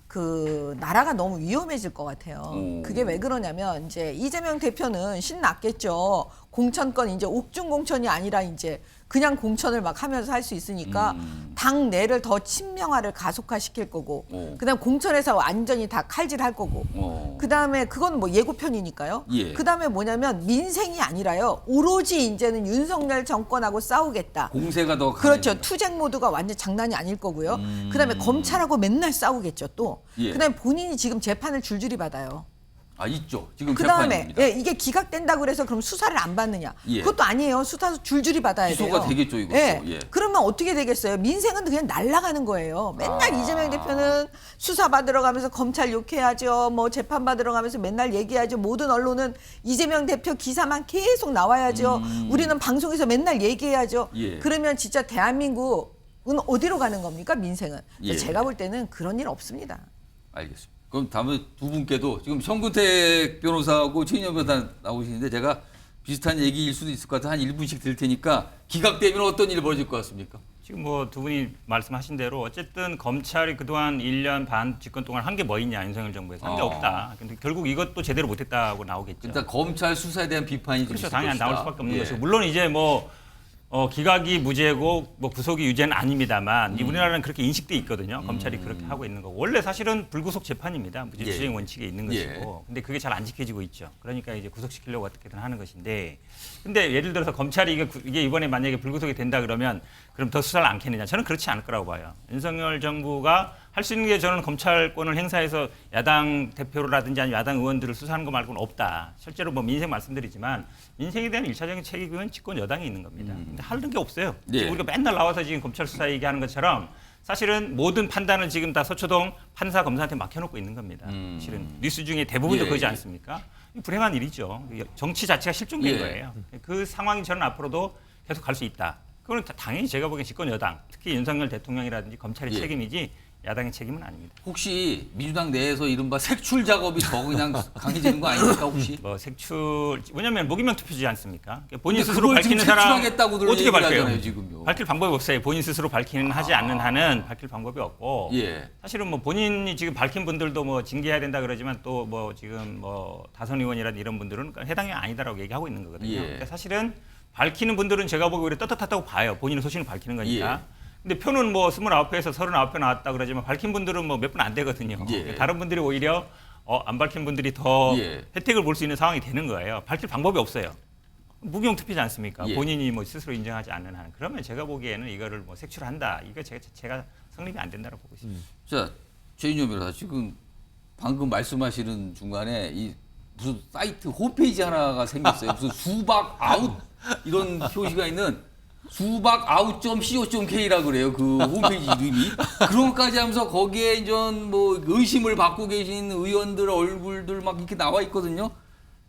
그 나라가 너무 위험해질 것 같아요. 그게 왜 그러냐면 이제 이재명 대표는 신났겠죠. 공천권 이제 옥중 공천이 아니라 이제 그냥 공천을 막 하면서 할 수 있으니까 당 내를 더 친명화를 가속화시킬 거고 그다음 공천에서 완전히 다 칼질할 거고 그다음에 그건 뭐 예고편이니까요. 그다음에 뭐냐면 민생이 아니라요. 오로지 이제는 윤석열 정권하고 싸우겠다. 공세가 더 그렇죠. 투쟁 모드가 완전 장난이 아닐 거고요. 그다음에 검찰하고 맨날 싸우겠죠. 또 그다음에 본인이 지금 재판을 줄줄이 받아요. 있죠. 지금 그다음에 재판입니다. 이게 기각된다고 그래서 그럼 수사를 안 받느냐? 그것도 아니에요. 수사도 줄줄이 받아야 돼요. 기소가 되겠죠, 이것도. 그러면 어떻게 되겠어요? 민생은 그냥 날아가는 거예요. 맨날 이재명 대표는 수사 받으러 가면서 검찰 욕해야죠. 뭐 재판 받으러 가면서 맨날 얘기하죠. 모든 언론은 이재명 대표 기사만 계속 나와야죠. 우리는 방송에서 맨날 얘기해야죠. 그러면 진짜 대한민국은 어디로 가는 겁니까? 민생은. 제가 볼 때는 그런 일 없습니다. 알겠습니다. 그럼 다음에 두 분께도 지금 성근택 변호사하고 최인영 변호사 나오시는데 제가 비슷한 얘기일 수도 있을 것 같아서 한 1분씩 드릴 테니까 기각되면 어떤 일이 벌어질 것 같습니까? 지금 뭐 두 분이 말씀하신 대로 어쨌든 검찰이 그동안 1년 반 집권 동안 한 게 뭐 있냐 윤석열 정부에서 한 게 없다. 근데 결국 이것도 제대로 못했다고 나오겠죠. 일단 검찰 수사에 대한 비판이 그렇죠. 당연히 나올 수밖에 없는 것이고 물론 이제 뭐 기각이 무죄고 뭐 구속이 유죄는 아닙니다만 우리나라는 그렇게 인식돼 있거든요. 검찰이 그렇게 하고 있는 거고 원래 사실은 불구속 재판입니다. 무죄 추정 원칙에 있는 것이고 근데 그게 잘 안 지켜지고 있죠. 그러니까 이제 구속시키려고 어떻게든 하는 것인데 근데 예를 들어서 검찰이 이게 이번에 만약에 불구속이 된다 그러면 그럼 더 수사를 안 캐느냐? 저는 그렇지 않을 거라고 봐요. 윤석열 정부가 할 수 있는 게 저는 검찰권을 행사해서 야당 대표라든지 아니면 야당 의원들을 수사하는 거 말고는 없다. 실제로 뭐 민생 말씀드리지만 민생에 대한 1차적인 책임은 집권 여당이 있는 겁니다. 근데 하는 게 없어요. 우리가 맨날 나와서 지금 검찰 수사 얘기하는 것처럼 사실은 모든 판단을 지금 다 서초동 판사 검사한테 맡겨놓고 있는 겁니다. 실은 뉴스 중에 대부분도 그러지 않습니까? 불행한 일이죠. 정치 자체가 실종된 거예요. 그 상황이 저는 앞으로도 계속 갈 수 있다. 그건 당연히 제가 보기엔 집권 여당, 특히 윤석열 대통령이라든지 검찰의 책임이지 야당의 책임은 아닙니다. 혹시 민주당 내에서 이른바 색출 작업이 더 그냥 강해지는 거 아닙니까 혹시? 뭐 색출, 왜냐하면 무기명 투표지 않습니까? 본인 스스로 그걸 밝히는 지금 사람 색출하겠다고들 어떻게 밝혀요? 얘기하잖아요, 지금요. 밝힐 방법이 없어요. 본인 스스로 밝히는 하지 않는 한은 밝힐 방법이 없고 사실은 뭐 본인이 지금 밝힌 분들도 뭐 징계해야 된다 그러지만 또 뭐 지금 뭐 다선 의원이라든 이런 분들은 해당이 아니다라고 얘기하고 있는 거거든요. 그러니까 사실은 밝히는 분들은 제가 보기 오히려 떳떳하다고 봐요. 본인의 소신을 밝히는 거니까. 근데 표는 뭐 29표에서 39표 나왔다 그러지만 밝힌 분들은 뭐 몇 분 안 되거든요. 다른 분들이 오히려 안 밝힌 분들이 더 혜택을 볼 수 있는 상황이 되는 거예요. 밝힐 방법이 없어요. 무기용 투표지 않습니까? 본인이 뭐 스스로 인정하지 않는 한. 그러면 제가 보기에는 이거를 뭐 색출한다. 이거 제가 성립이 안 된다고 보고 있습니다. 자, 최인영 변호사 지금 방금 말씀하시는 중간에 이 무슨 사이트 홈페이지 하나가 생겼어요. 무슨 수박 아웃 이런 표시가 있는 수박아웃.co.k라 그래요. 그 홈페이지 이름이. 그런 것까지 하면서 거기에 이제 뭐 의심을 받고 계신 의원들 얼굴들 막 이렇게 나와 있거든요.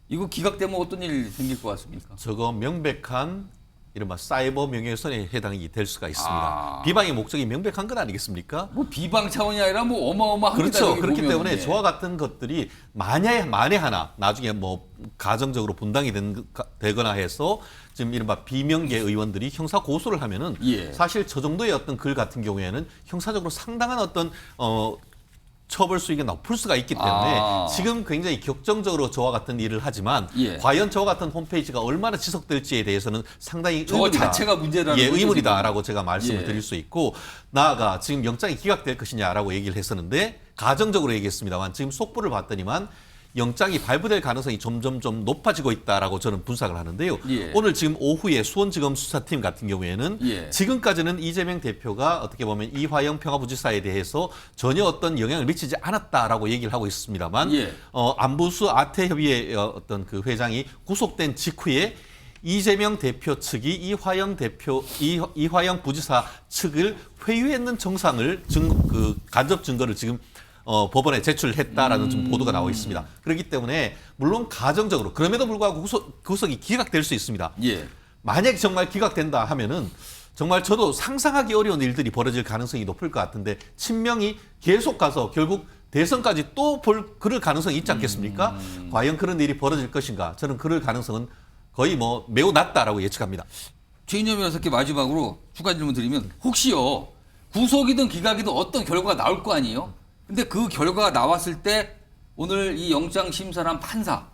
이거 기각되면 어떤 일 생길 것 같습니까? 저거 명백한 이른바 사이버 명예훼손에 해당이 될 수가 있습니다. 비방의 목적이 명백한 건 아니겠습니까? 뭐 비방 차원이 아니라 뭐 어마어마합니다. 그렇죠. 그렇기 때문에 저와 같은 것들이 만에 하나 나중에 뭐 가정적으로 분당이 되거나 해서 지금 이른바 비명계 의원들이 형사 고소를 하면은 사실 저 정도의 어떤 글 같은 경우에는 형사적으로 상당한 어떤 처벌 수익이 높을 수가 있기 때문에 지금 굉장히 격정적으로 저와 같은 일을 하지만 과연 저와 같은 홈페이지가 얼마나 지속될지에 대해서는 상당히 저 자체가 문제라는 거죠, 의문이다라고 제가 말씀을 드릴 수 있고 나아가 지금 영장이 기각될 것이냐라고 얘기를 했었는데 가정적으로 얘기했습니다만 지금 속보를 봤더니만 영장이 발부될 가능성이 점점 좀 높아지고 있다라고 저는 분석을 하는데요. 오늘 지금 오후에 수원지검 수사팀 같은 경우에는 지금까지는 이재명 대표가 어떻게 보면 이화영 평화부지사에 대해서 전혀 어떤 영향을 미치지 않았다라고 얘기를 하고 있습니다만 안보수 아태협의회 어떤 그 회장이 구속된 직후에 이재명 대표 측이 이화영 부지사 측을 회유했는 정상을 간접 증거를 지금 법원에 제출했다라는 좀 보도가 나오고 있습니다. 그렇기 때문에 물론 가정적으로 그럼에도 불구하고 구속이 기각될 수 있습니다. 만약에 정말 기각된다 하면은 정말 저도 상상하기 어려운 일들이 벌어질 가능성이 높을 것 같은데 친명이 계속 가서 결국 대선까지 또 그럴 가능성이 있지 않겠습니까? 과연 그런 일이 벌어질 것인가? 저는 그럴 가능성은 거의 뭐 매우 낮다라고 예측합니다. 최인영 변호사께 마지막으로 추가 질문 드리면 혹시요 구속이든 기각이든 어떤 결과가 나올 거 아니에요? 근데 그 결과가 나왔을 때 오늘 이 영장 심사를 한 판사,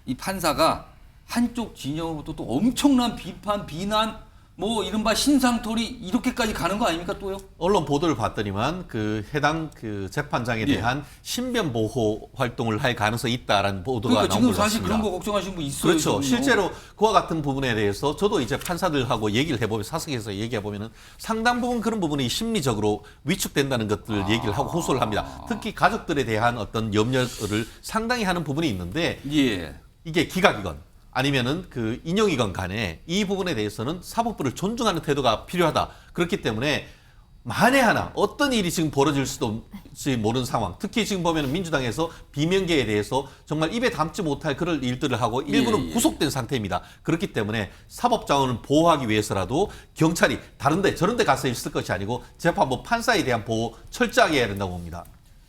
이 판사가 한쪽 진영으로부터 또 엄청난 비판, 비난, 뭐 이른바 신상털이 이렇게까지 가는 거 아닙니까 또요? 언론 보도를 봤더니만 그 해당 그 재판장에 대한 신변 보호 활동을 할 가능성이 있다라는 보도가 나온 걸로 지금 사실 봤습니다. 그런 거 걱정하시는 분 있어요. 그렇죠. 지금요. 실제로 그와 같은 부분에 대해서 저도 이제 판사들하고 얘기를 해보면 사석에서 얘기해 보면은 상당 부분 그런 부분이 심리적으로 위축된다는 것들을 얘기를 하고 호소를 합니다. 특히 가족들에 대한 어떤 염려를 상당히 하는 부분이 있는데 이게 기각이건 아니면은 그 인용이건 간에 이 부분에 대해서는 사법부를 존중하는 태도가 필요하다. 그렇기 때문에 만에 하나 어떤 일이 지금 벌어질 수도 모르는 상황. 특히 지금 보면 민주당에서 비명계에 대해서 정말 입에 담지 못할 그런 일들을 하고 일부는 구속된 상태입니다. 그렇기 때문에 사법 자원을 보호하기 위해서라도 경찰이 다른데 저런데 가서 있을 것이 아니고 재판부 판사에 대한 보호 철저하게 해야 된다고 봅니다.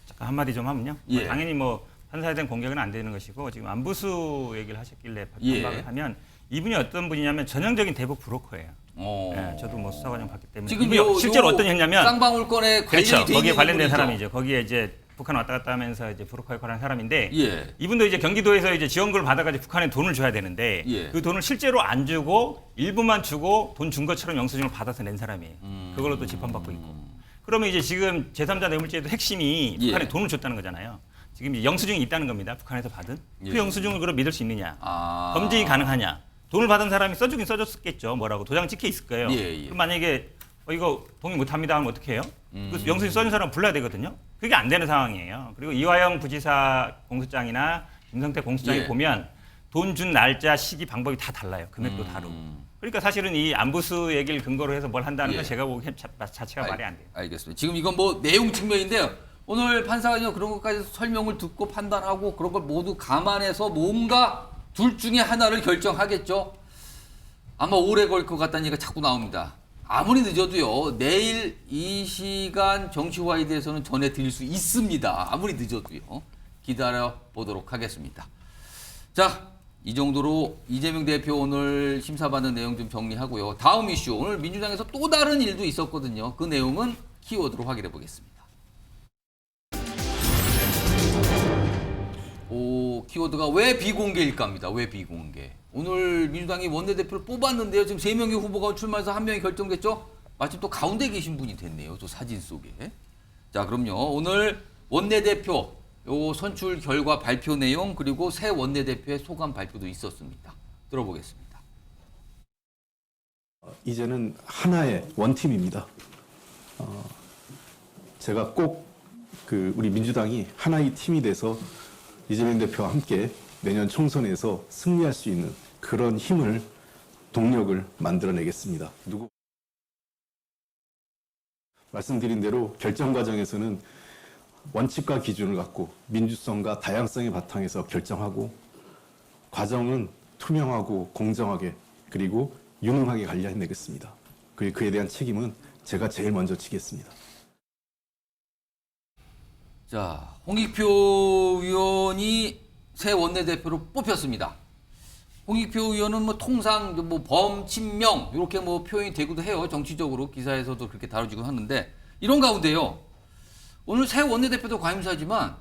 잠깐 한마디 좀 하면요. 당연히 뭐 판사에 대한 공격은 안 되는 것이고 지금 안부수 얘기를 하셨길래 반박을 하면 이분이 어떤 분이냐면 전형적인 대북 브로커예요. 저도 뭐 수사 과정 봤기 때문에 지금 실제로 어떤 했냐면 쌍방울건에 그렇죠. 거기에 관련된 사람이죠. 거기에 이제 북한 왔다 갔다 하면서 이제 브로커 역할을 하는 사람인데 이분도 이제 경기도에서 이제 지원금을 받아가지고 북한에 돈을 줘야 되는데 그 돈을 실제로 안 주고 일부만 주고 돈 준 것처럼 영수증을 받아서 낸 사람이에요. 그걸로 또 재판받고 있고. 그러면 이제 지금 제3자 뇌물죄도 핵심이 북한에 돈을 줬다는 거잖아요. 지금 이제 영수증이 있다는 겁니다. 북한에서 받은. 그 영수증을 그럼 믿을 수 있느냐. 검증이 가능하냐. 돈을 받은 사람이 써주긴 써줬겠죠. 뭐라고. 도장 찍혀 있을 거예요. 그럼 만약에 이거 동의 못합니다 하면 어떻게 해요? 그 영수증 써준 사람 불러야 되거든요. 그게 안 되는 상황이에요. 그리고 이화영 부지사 공소장이나 김성태 공소장에 보면 돈 준 날짜, 시기, 방법이 다 달라요. 금액도 다르고. 그러니까 사실은 이 안부수 얘기를 근거로 해서 뭘 한다는 예. 건 제가 보기엔 자체가 말이 안 돼요. 알겠습니다. 지금 이건 뭐 내용 측면인데요. 오늘 판사가 그런 것까지 설명을 듣고 판단하고 그런 걸 모두 감안해서 뭔가 둘 중에 하나를 결정하겠죠. 아마 오래 걸릴 것 같다는 얘기가 자꾸 나옵니다. 아무리 늦어도요. 내일 이 시간 정치화에 대해서는 전해드릴 수 있습니다. 아무리 늦어도요. 기다려 보도록 하겠습니다. 자, 이 정도로 이재명 대표 오늘 심사받는 내용 좀 정리하고요. 다음 이슈, 오늘 민주당에서 또 다른 일도 있었거든요. 그 내용은 키워드로 확인해 보겠습니다. 키워드가 왜 비공개일까입니다. 왜 비공개? 오늘 민주당이 원내대표를 뽑았는데요. 지금 3명의 후보가 출마해서 1명이 결정됐죠? 마침 또 가운데 계신 분이 됐네요. 또 사진 속에. 자, 그럼요. 오늘 원내대표 요 선출 결과 발표 내용 그리고 새 원내대표의 소감 발표도 있었습니다. 들어보겠습니다. 이제는 하나의 원팀입니다. 제가 꼭 우리 민주당이 하나의 팀이 돼서 이재명 대표와 함께 내년 총선에서 승리할 수 있는 그런 힘을, 동력을 만들어내겠습니다. 말씀드린 대로 결정 과정에서는 원칙과 기준을 갖고 민주성과 다양성의 바탕에서 결정하고 과정은 투명하고 공정하게 그리고 유능하게 관리해내겠습니다. 그리고 그에 대한 책임은 제가 제일 먼저 지겠습니다. 자, 홍익표 의원이 새 원내대표로 뽑혔습니다. 홍익표 의원은 뭐 통상 뭐 범친명 이렇게 뭐 표현이 되기도 해요. 정치적으로 기사에서도 그렇게 다뤄지고 하는데 이런 가운데요. 오늘 새 원내대표도 과임사지만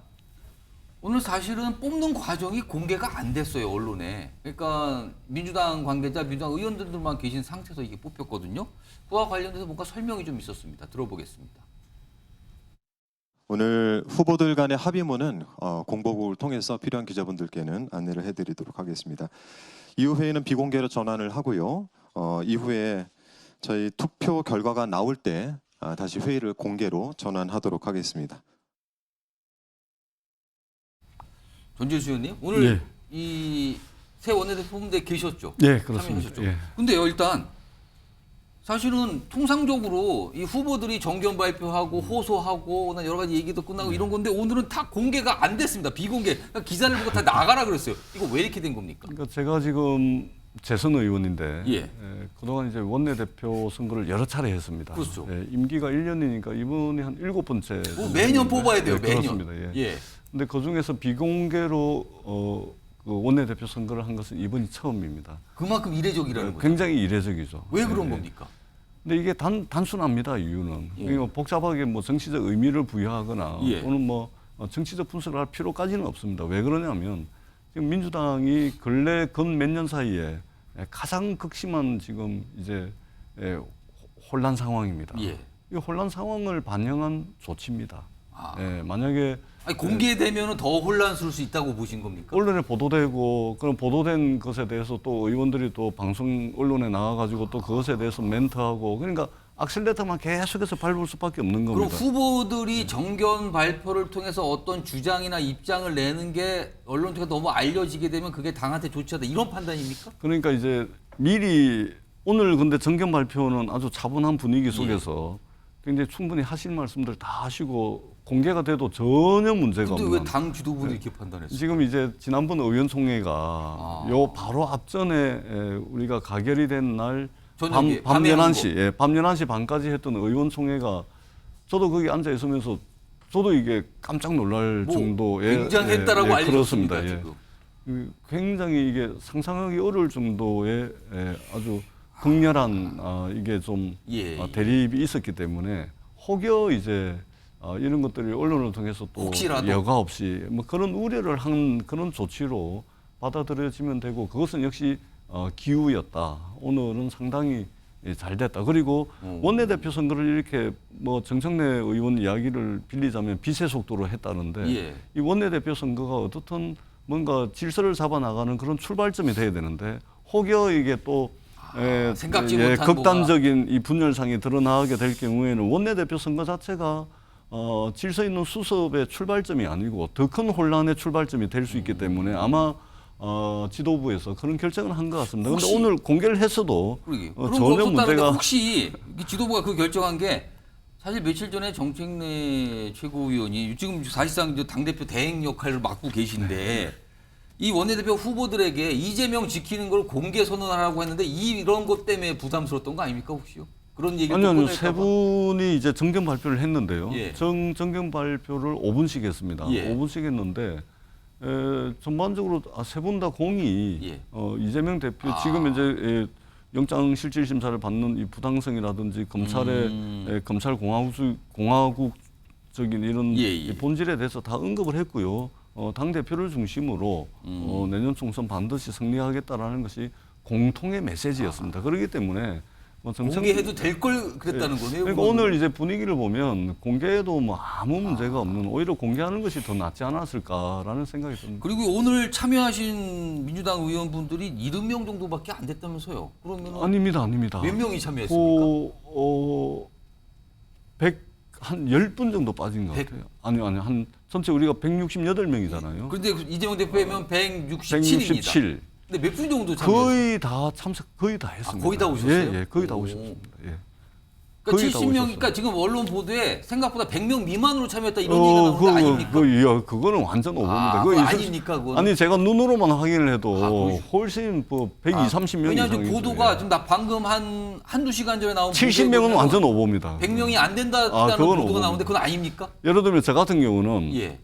오늘 사실은 뽑는 과정이 공개가 안 됐어요, 언론에. 그러니까 민주당 관계자, 민주당 의원들만 계신 상태에서 이게 뽑혔거든요. 그와 관련해서 뭔가 설명이 좀 있었습니다. 들어보겠습니다. 오늘 후보들 간의 합의문은 공보국을 통해서 필요한 기자분들께는 안내를 해드리도록 하겠습니다. 이후 회의는 비공개로 전환을 하고요. 이후에 저희 투표 결과가 나올 때 다시 회의를 공개로 전환하도록 하겠습니다. 전재수 의원님, 오늘 이 새 원내대표 뽑는데 계셨죠? 네, 그렇습니다. 참여하셨죠? 근데요, 일단 사실은 통상적으로 이 후보들이 정견 발표하고 호소하고 여러 가지 얘기도 끝나고 이런 건데 오늘은 다 공개가 안 됐습니다. 비공개. 그러니까 기사를 보고 다 나가라 그랬어요. 이거 왜 이렇게 된 겁니까? 그러니까 제가 지금 재선 의원인데 그동안 이제 원내대표 선거를 여러 차례 했습니다. 그렇죠. 임기가 1년이니까 이번이 한 7번째. 매년 뽑아야 돼요. 매년. 그렇습니다. 근데 그중에서 비공개로 그 원내대표 선거를 한 것은 이번이 처음입니다. 그만큼 이례적이라는 거죠? 굉장히 이례적이죠. 왜 그런 겁니까? 근데 이게 단순합니다. 이유는 이거 복잡하게 뭐 정치적 의미를 부여하거나 또는 뭐 정치적 분석을 할 필요까지는 없습니다. 왜 그러냐면 지금 민주당이 근래 근 몇 년 사이에 가장 극심한 지금 이제 혼란 상황입니다. 이 혼란 상황을 반영한 조치입니다. 만약에 공개되면 더 혼란스러울 수 있다고 보신 겁니까? 언론에 보도되고 그런 보도된 것에 대해서 또 의원들이 또 방송 언론에 나와가지고 또 그것에 대해서 멘트하고 그러니까 악셀레터만 계속해서 밟을 수밖에 없는 겁니다. 그럼 후보들이 정견 발표를 통해서 어떤 주장이나 입장을 내는 게 언론 쪽에 너무 알려지게 되면 그게 당한테 좋지 않다 이런 판단입니까? 그러니까 이제 미리 오늘 근데 정견 발표는 아주 차분한 분위기 속에서 굉장히 충분히 하실 말씀들 다 하시고 공개가 돼도 전혀 문제가 없는. 근데 왜 당 지도부는 이렇게 판단했어요? 지금 이제 지난번 의원총회가 요 바로 앞전에 우리가 가결이 된 날 밤 11시, 밤 11시 반까지 했던 의원총회가 저도 거기 앉아 있으면서 저도 이게 깜짝 놀랄 정도의 굉장했다라고 알려졌습니다. 지금. 굉장히 이게 상상하기 어려울 정도의 아주 극렬한 이게 좀 대립이 있었기 때문에 혹여 이제 이런 것들이 언론을 통해서 또 혹시라도. 여과 없이 뭐 그런 우려를 한 그런 조치로 받아들여지면 되고 그것은 역시 기우였다. 오늘은 상당히 잘 됐다. 그리고 원내대표 선거를 이렇게 뭐 정청래 의원 이야기를 빌리자면 빛의 속도로 했다는데 이 원내대표 선거가 어떻든 뭔가 질서를 잡아 나가는 그런 출발점이 돼야 되는데 혹여 이게 또 생각지 못한 극단적인 이 분열상이 드러나게 될 경우에는 원내대표 선거 자체가 질서 있는 수습의 출발점이 아니고 더 큰 혼란의 출발점이 될 수 있기 때문에 아마 지도부에서 그런 결정을 한 것 같습니다. 그런데 혹시- 오늘 공개를 했어도 그러게. 전혀 그런 거 없었다는데 문제가 혹시 이 지도부가 그 결정한 게 사실 며칠 전에 정책내 최고위원이 지금 사실상 이제 당대표 대행 역할을 맡고 계신데 이 원내대표 후보들에게 이재명 지키는 걸 공개 선언하라고 했는데 이런 것 때문에 부담스러웠던 거 아닙니까 혹시요? 그런 얘기 아니요, 세 분이 이제 정견 발표를 했는데요. 예. 정견 발표를 5분씩 했습니다. 예. 5분씩 했는데 전반적으로 세 분 다 공이 예. 이재명 대표 지금 이제 영장 실질 심사를 받는 이 부당성이라든지 검찰의 검찰 공화국적인 이런 예, 예. 이 본질에 대해서 다 언급을 했고요. 당 대표를 중심으로 내년 총선 반드시 승리하겠다라는 것이 공통의 메시지였습니다. 그렇기 때문에 뭐 공개해도 될 걸 그랬다는 거네요. 그러니까 오늘 이제 분위기를 보면 공개해도 뭐 아무 문제가 없는 오히려 공개하는 것이 더 낫지 않았을까라는 생각이 듭니다. 그리고 오늘 참여하신 민주당 의원분들이 70명 정도밖에 안 됐다면서요. 그러면 아닙니다. 몇 명이 참여했습니까? 한 10분 정도 빠진 것 같아요. 아니 한 전체 우리가 168명이잖아요. 그런데 이재명 대표면 167입니다. 근데 몇 분 정도 거의 다 했습니다. 거의 다 오셨어요? 예, 거의 다 오셨습니다. 예. 그러니까 70명이니까 지금 언론 보도에 생각보다 100명 미만으로 참여했다 이런 얘기가 나오는 거 아닙니까? 그거는 완전 오버입니다. 그거 아닙니까? 그거는? 아니 제가 눈으로만 확인을 해도 훨씬 120~30명 왜냐하면 이상이죠. 보도가 지금 나 방금 한두 시간 전에 나온 70명은 완전 오버입니다. 100명이 안 된다는 보도가 나오는데 그건 아닙니까? 예를 들면 저 같은 경우는 예.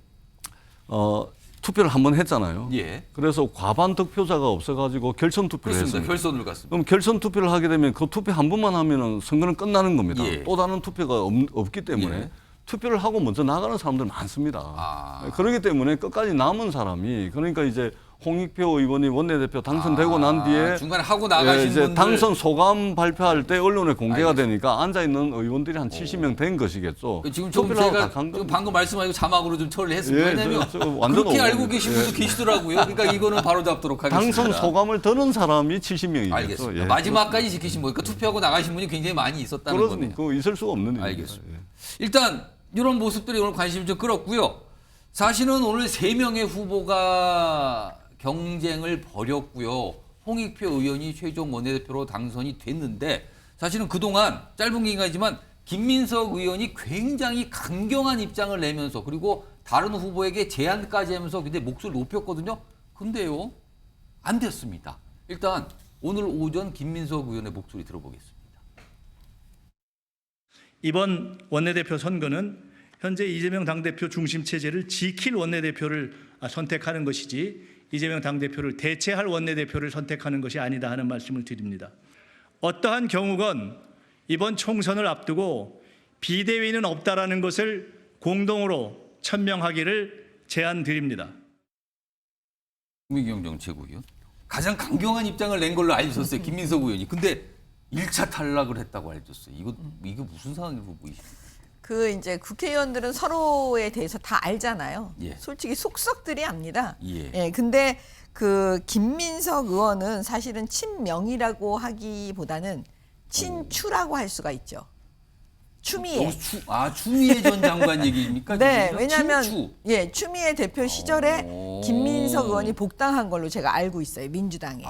투표를 한 번 했잖아요. 예. 그래서 과반 득표자가 없어가지고 결선 투표를 그렇습니다. 했습니다. 결선을 갔습니다. 그럼 결선 투표를 하게 되면 그 투표 한 번만 하면은 선거는 끝나는 겁니다. 예. 또 다른 투표가 없기 때문에 예. 투표를 하고 먼저 나가는 사람들 많습니다. 그렇기 때문에 끝까지 남은 사람이 그러니까 이제 홍익표 의원이 원내대표 당선되고 난 뒤에 중간에 하고 나가신 이제 분들 당선 소감 발표할 때 언론에 공개가 되니까 앉아 있는 의원들이 한 70명 된 것이겠죠. 지금 좀 투표를 하고 제가 간 지금 방금 말씀하신 자막으로 좀 처리를 했습니다. 예, 왜냐하면 저 완전 그렇게 알고 오버입니다. 계신 분도 계시더라고요. 그러니까 이거는 바로 잡도록 하겠습니다. 당선 소감을 들은 사람이 70명이겠죠. 알겠습니다. 예. 마지막까지 지키신 거니까 투표하고 나가신 분이 굉장히 많이 있었다는 거네요. 그거 있을 수가 없는 일입니다. 알겠습니다. 일단 이런 모습들이 오늘 관심을 좀 끌었고요. 사실은 오늘 3명의 후보가 경쟁을 벌였고요. 홍익표 의원이 최종 원내대표로 당선이 됐는데 사실은 그동안 짧은 기간이지만 김민석 의원이 굉장히 강경한 입장을 내면서 그리고 다른 후보에게 제안까지 하면서 근데 목소리를 높였거든요. 근데요. 안 됐습니다. 일단 오늘 오전 김민석 의원의 목소리 들어보겠습니다. 이번 원내대표 선거는 현재 이재명 당대표 중심 체제를 지킬 원내대표를 선택하는 것이지 이재명 당대표를 대체할 원내대표를 선택하는 것이 아니다 하는 말씀을 드립니다. 어떠한 경우건 이번 총선을 앞두고 비대위는 없다라는 것을 공동으로 천명하기를 제안드립니다. 김의겸 정책위원 가장 강경한 입장을 낸 걸로 알려졌어요. 김민석 의원이. 근데 1차 탈락을 했다고 알려졌어요. 이거 무슨 상황으로 보이십니까? 그 이제 국회의원들은 서로에 대해서 다 알잖아요. 예. 솔직히 속속들이 압니다. 예. 근데 그 김민석 의원은 사실은 친명이라고 하기보다는 친추라고 할 수가 있죠. 추미애. 추미애 전 장관 얘기입니까? 네, 왜냐하면 추미애 대표 시절에 김민석 의원이 복당한 걸로 제가 알고 있어요. 민주당에.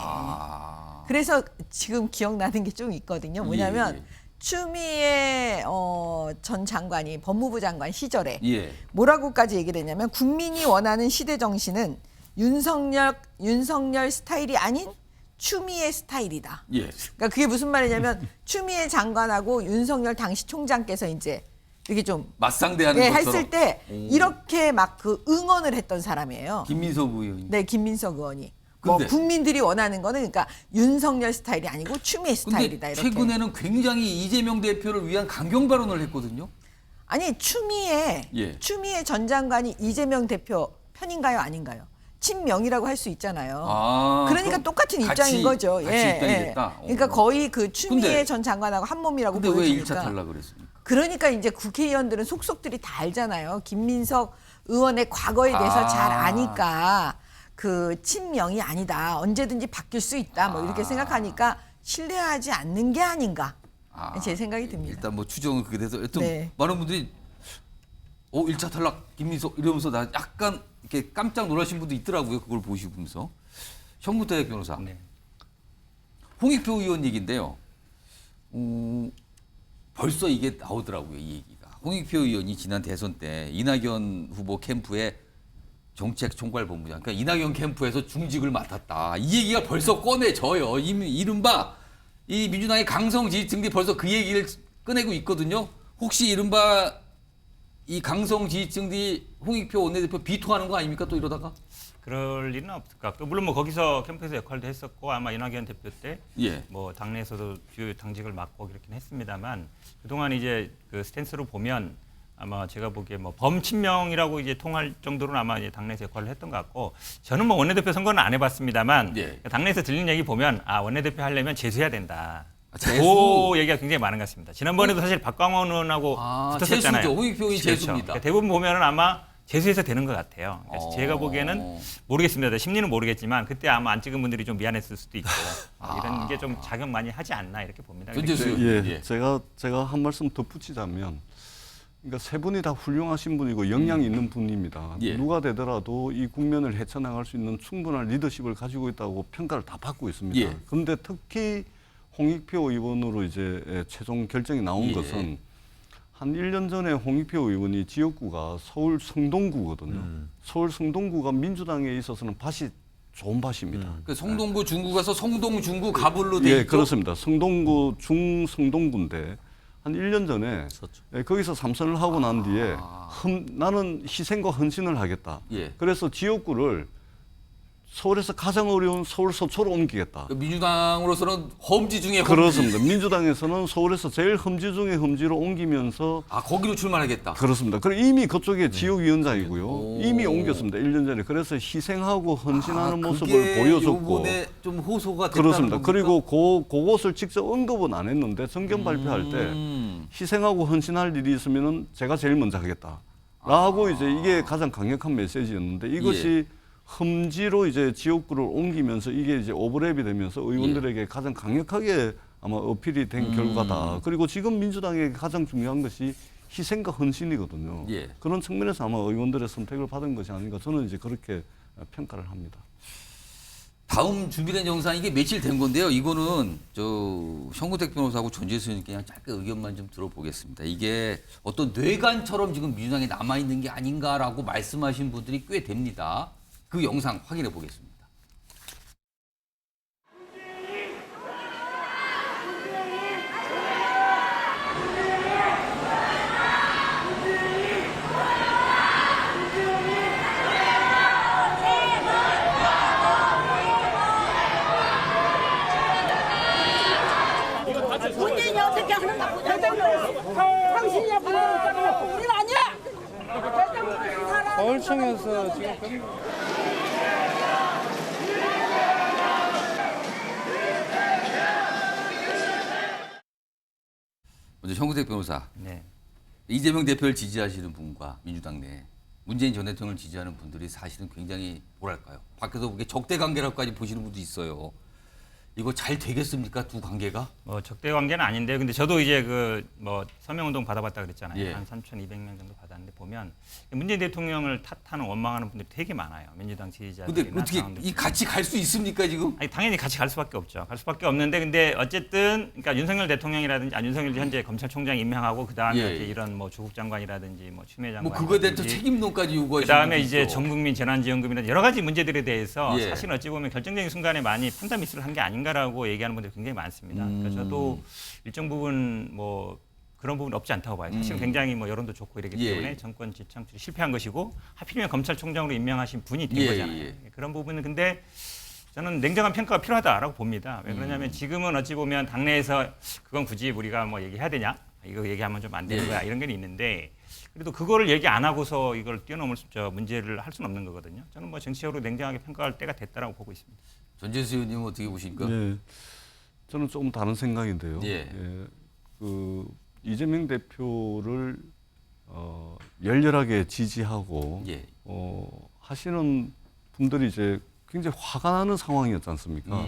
그래서 지금 기억나는 게 좀 있거든요. 뭐냐면 추미애 전 장관이 법무부 장관 시절에 뭐라고까지 얘기를 했냐면 국민이 원하는 시대 정신은 윤석열 스타일이 아닌 추미애 스타일이다. 그러니까 그게 무슨 말이냐면 추미애 장관하고 윤석열 당시 총장께서 이제 이렇게 좀 맞상대하는 것처럼 했을 때 이렇게 막 그 응원을 했던 사람이에요. 김민석 의원이. 네, 김민석 의원이. 뭐 국민들이 원하는 거는 그러니까 윤석열 스타일이 아니고 추미애 스타일이다. 이렇게. 최근에는 굉장히 이재명 대표를 위한 강경 발언을 했거든요. 아니 추미애 전 장관이 이재명 대표 편인가요, 아닌가요? 친명이라고 할 수 있잖아요. 그러니까 똑같은 입장인 거죠. 같이 입장이 됐다. 그러니까 거의 그 추미애 전 장관하고 한 몸이라고 보여지니까. 근데 왜 1차 탈락을 했습니까? 그러니까 이제 국회의원들은 속속들이 다 알잖아요. 김민석 의원의 과거에 대해서 잘 아니까 그 친명이 아니다. 언제든지 바뀔 수 있다. 뭐 이렇게 생각하니까 신뢰하지 않는 게 아닌가. 제 생각이 듭니다. 일단 뭐 추정은 그게 돼서 여튼 많은 분들이 1차 탈락 김민석 이러면서 나 약간 이렇게 깜짝 놀라신 분도 있더라고요. 그걸 보시면서. 정무택 변호사. 네. 홍익표 의원 얘기인데요. 벌써 이게 나오더라고요, 이 얘기가. 홍익표 의원이 지난 대선 때 이낙연 후보 캠프에 정책총괄본부장, 그러니까 이낙연 캠프에서 중직을 맡았다. 이 얘기가 벌써 꺼내져요. 이른바 이 민주당의 강성 지지층들이 벌써 그 얘기를 꺼내고 있거든요. 혹시 이른바 이 강성 지지층들이 홍익표 원내대표 비토하는 거 아닙니까? 또 이러다가? 그럴 일은 없을 것 같고, 물론 뭐 거기서 캠프에서 역할도 했었고, 아마 이낙연 대표 때 뭐 당내에서도 주요 당직을 맡고 그렇긴 했습니다만, 그동안 이제 그 스탠스로 보면 아마 제가 보기에 뭐 범친명이라고 이제 통할 정도로는 아마 이제 당내에서 역할을 했던 것 같고, 저는 뭐 원내대표 선거는 안 해봤습니다만 당내에서 들리는 얘기 보면 원내대표 하려면 재수해야 된다. 그 얘기가 굉장히 많은 것 같습니다. 지난번에도 사실 박광원 의원하고 붙었었잖아요. 재수죠. 홍익표 의원이 재수입니다. 그러니까 대부분 보면은 아마 재수해서 되는 것 같아요. 그래서 제가 보기에는 모르겠습니다. 심리는 모르겠지만 그때 아마 안 찍은 분들이 좀 미안했을 수도 있고 이런 게 좀 작용 많이 하지 않나 이렇게 봅니다. 제가 한 말씀 덧붙이자면, 그러니까 세 분이 다 훌륭하신 분이고 역량이 있는 분입니다. 누가 되더라도 이 국면을 헤쳐나갈 수 있는 충분한 리더십을 가지고 있다고 평가를 다 받고 있습니다. 그런데 특히 홍익표 의원으로 이제 최종 결정이 나온 것은 한 1년 전에 홍익표 의원이 지역구가 서울 성동구거든요. 서울 성동구가 민주당에 있어서는 밭이 좋은 밭입니다. 그 성동구 중구 가서 성동 중구 가불로 돼 있죠? 그렇습니다. 성동구 중성동구인데 한 1년 전에 거기서 삼선을 하고 난 뒤에 나는 희생과 헌신을 하겠다. 그래서 지역구를 서울에서 가장 어려운 서울 서초로 옮기겠다. 민주당으로서는 험지 중에 험지. 그렇습니다. 민주당에서는 서울에서 제일 험지 중에 험지로 옮기면서 거기로 출마하겠다. 그렇습니다. 그리고 이미 그쪽에 지역위원장이고요. 이미 옮겼습니다. 1년 전에. 그래서 희생하고 헌신하는 모습을 보여줬고. 좀 호소가 됐다는 그렇습니다. 겁니까? 그리고 그것을 직접 언급은 안 했는데 정견 발표할 때 희생하고 헌신할 일이 있으면은 제가 제일 먼저 하겠다. 라고 이제 이게 가장 강력한 메시지였는데 이것이 험지로 이제 지역구를 옮기면서 이게 이제 오버랩이 되면서 의원들에게 가장 강력하게 아마 어필이 된 결과다. 그리고 지금 민주당에게 가장 중요한 것이 희생과 헌신이거든요. 그런 측면에서 아마 의원들의 선택을 받은 것이 아닌가 저는 이제 그렇게 평가를 합니다. 다음 준비된 영상 이게 며칠 된 건데요. 이거는 정무택 변호사하고 전재수 의원님께 그냥 짧게 의견만 좀 들어보겠습니다. 이게 어떤 뇌관처럼 지금 민주당에 남아있는 게 아닌가라고 말씀하신 분들이 꽤 됩니다. 그 영상 확인해 보겠습니다. 본인이 어떻게 하는가 보자. 당신이 부르는 우리는 아니야. 서울청에서 지금 먼저 정무택 변호사. 이재명 대표를 지지하시는 분과 민주당 내 문재인 전 대통령을 지지하는 분들이 사실은 굉장히 뭐랄까요? 밖에서 보기에 적대 관계라고까지 보시는 분도 있어요. 이거 잘 되겠습니까? 두 관계가? 적대 관계는 아닌데, 근데 저도 이제 서명운동 받아봤다 그랬잖아요. 한 3,200명 정도 받았는데 보면 문재인 대통령을 탓하는 원망하는 분들이 되게 많아요. 민주당 지지자들. 근데 어떻게 같이 갈 수 있습니까 지금? 아니 당연히 같이 갈 수밖에 없죠. 갈 수밖에 없는데, 근데 어쨌든 그러니까 윤석열 대통령이라든지 윤석열 현재 검찰총장 임명하고 그 다음에 이런 조국 장관이라든지 추미애 장관. 그거에 대한 또 책임론까지 요구하시는. 그 다음에 이제 전국민 재난지원금이라든지 여러 가지 문제들에 대해서 사실 어찌 보면 결정적인 순간에 많이 판단 미스를 한 게 아닌가. 라고 얘기하는 분들이 굉장히 많습니다. 그러니까 저도 일정 부분 그런 부분 없지 않다고 봐요. 사실은 굉장히 여론도 좋고 이러기 때문에 정권 재창출이 실패한 것이고 하필이면 검찰총장으로 임명하신 분이 된 거잖아요. 그런 부분은 근데 저는 냉정한 평가가 필요하다라고 봅니다. 왜 그러냐면 지금은 어찌 보면 당내에서 그건 굳이 우리가 얘기해야 되냐? 이거 얘기하면 좀 안 되는 거야. 이런 게 있는데 그래도 그거를 얘기 안 하고서 이걸 뛰어넘을 문제를 할 수는 없는 거거든요. 저는 정치적으로 냉정하게 평가할 때가 됐다라고 보고 있습니다. 전재수 의원님은 어떻게 보십니까? 저는 조금 다른 생각인데요. 이재명 대표를 열렬하게 지지하고 하시는 분들이 이제 굉장히 화가 나는 상황이었지 않습니까?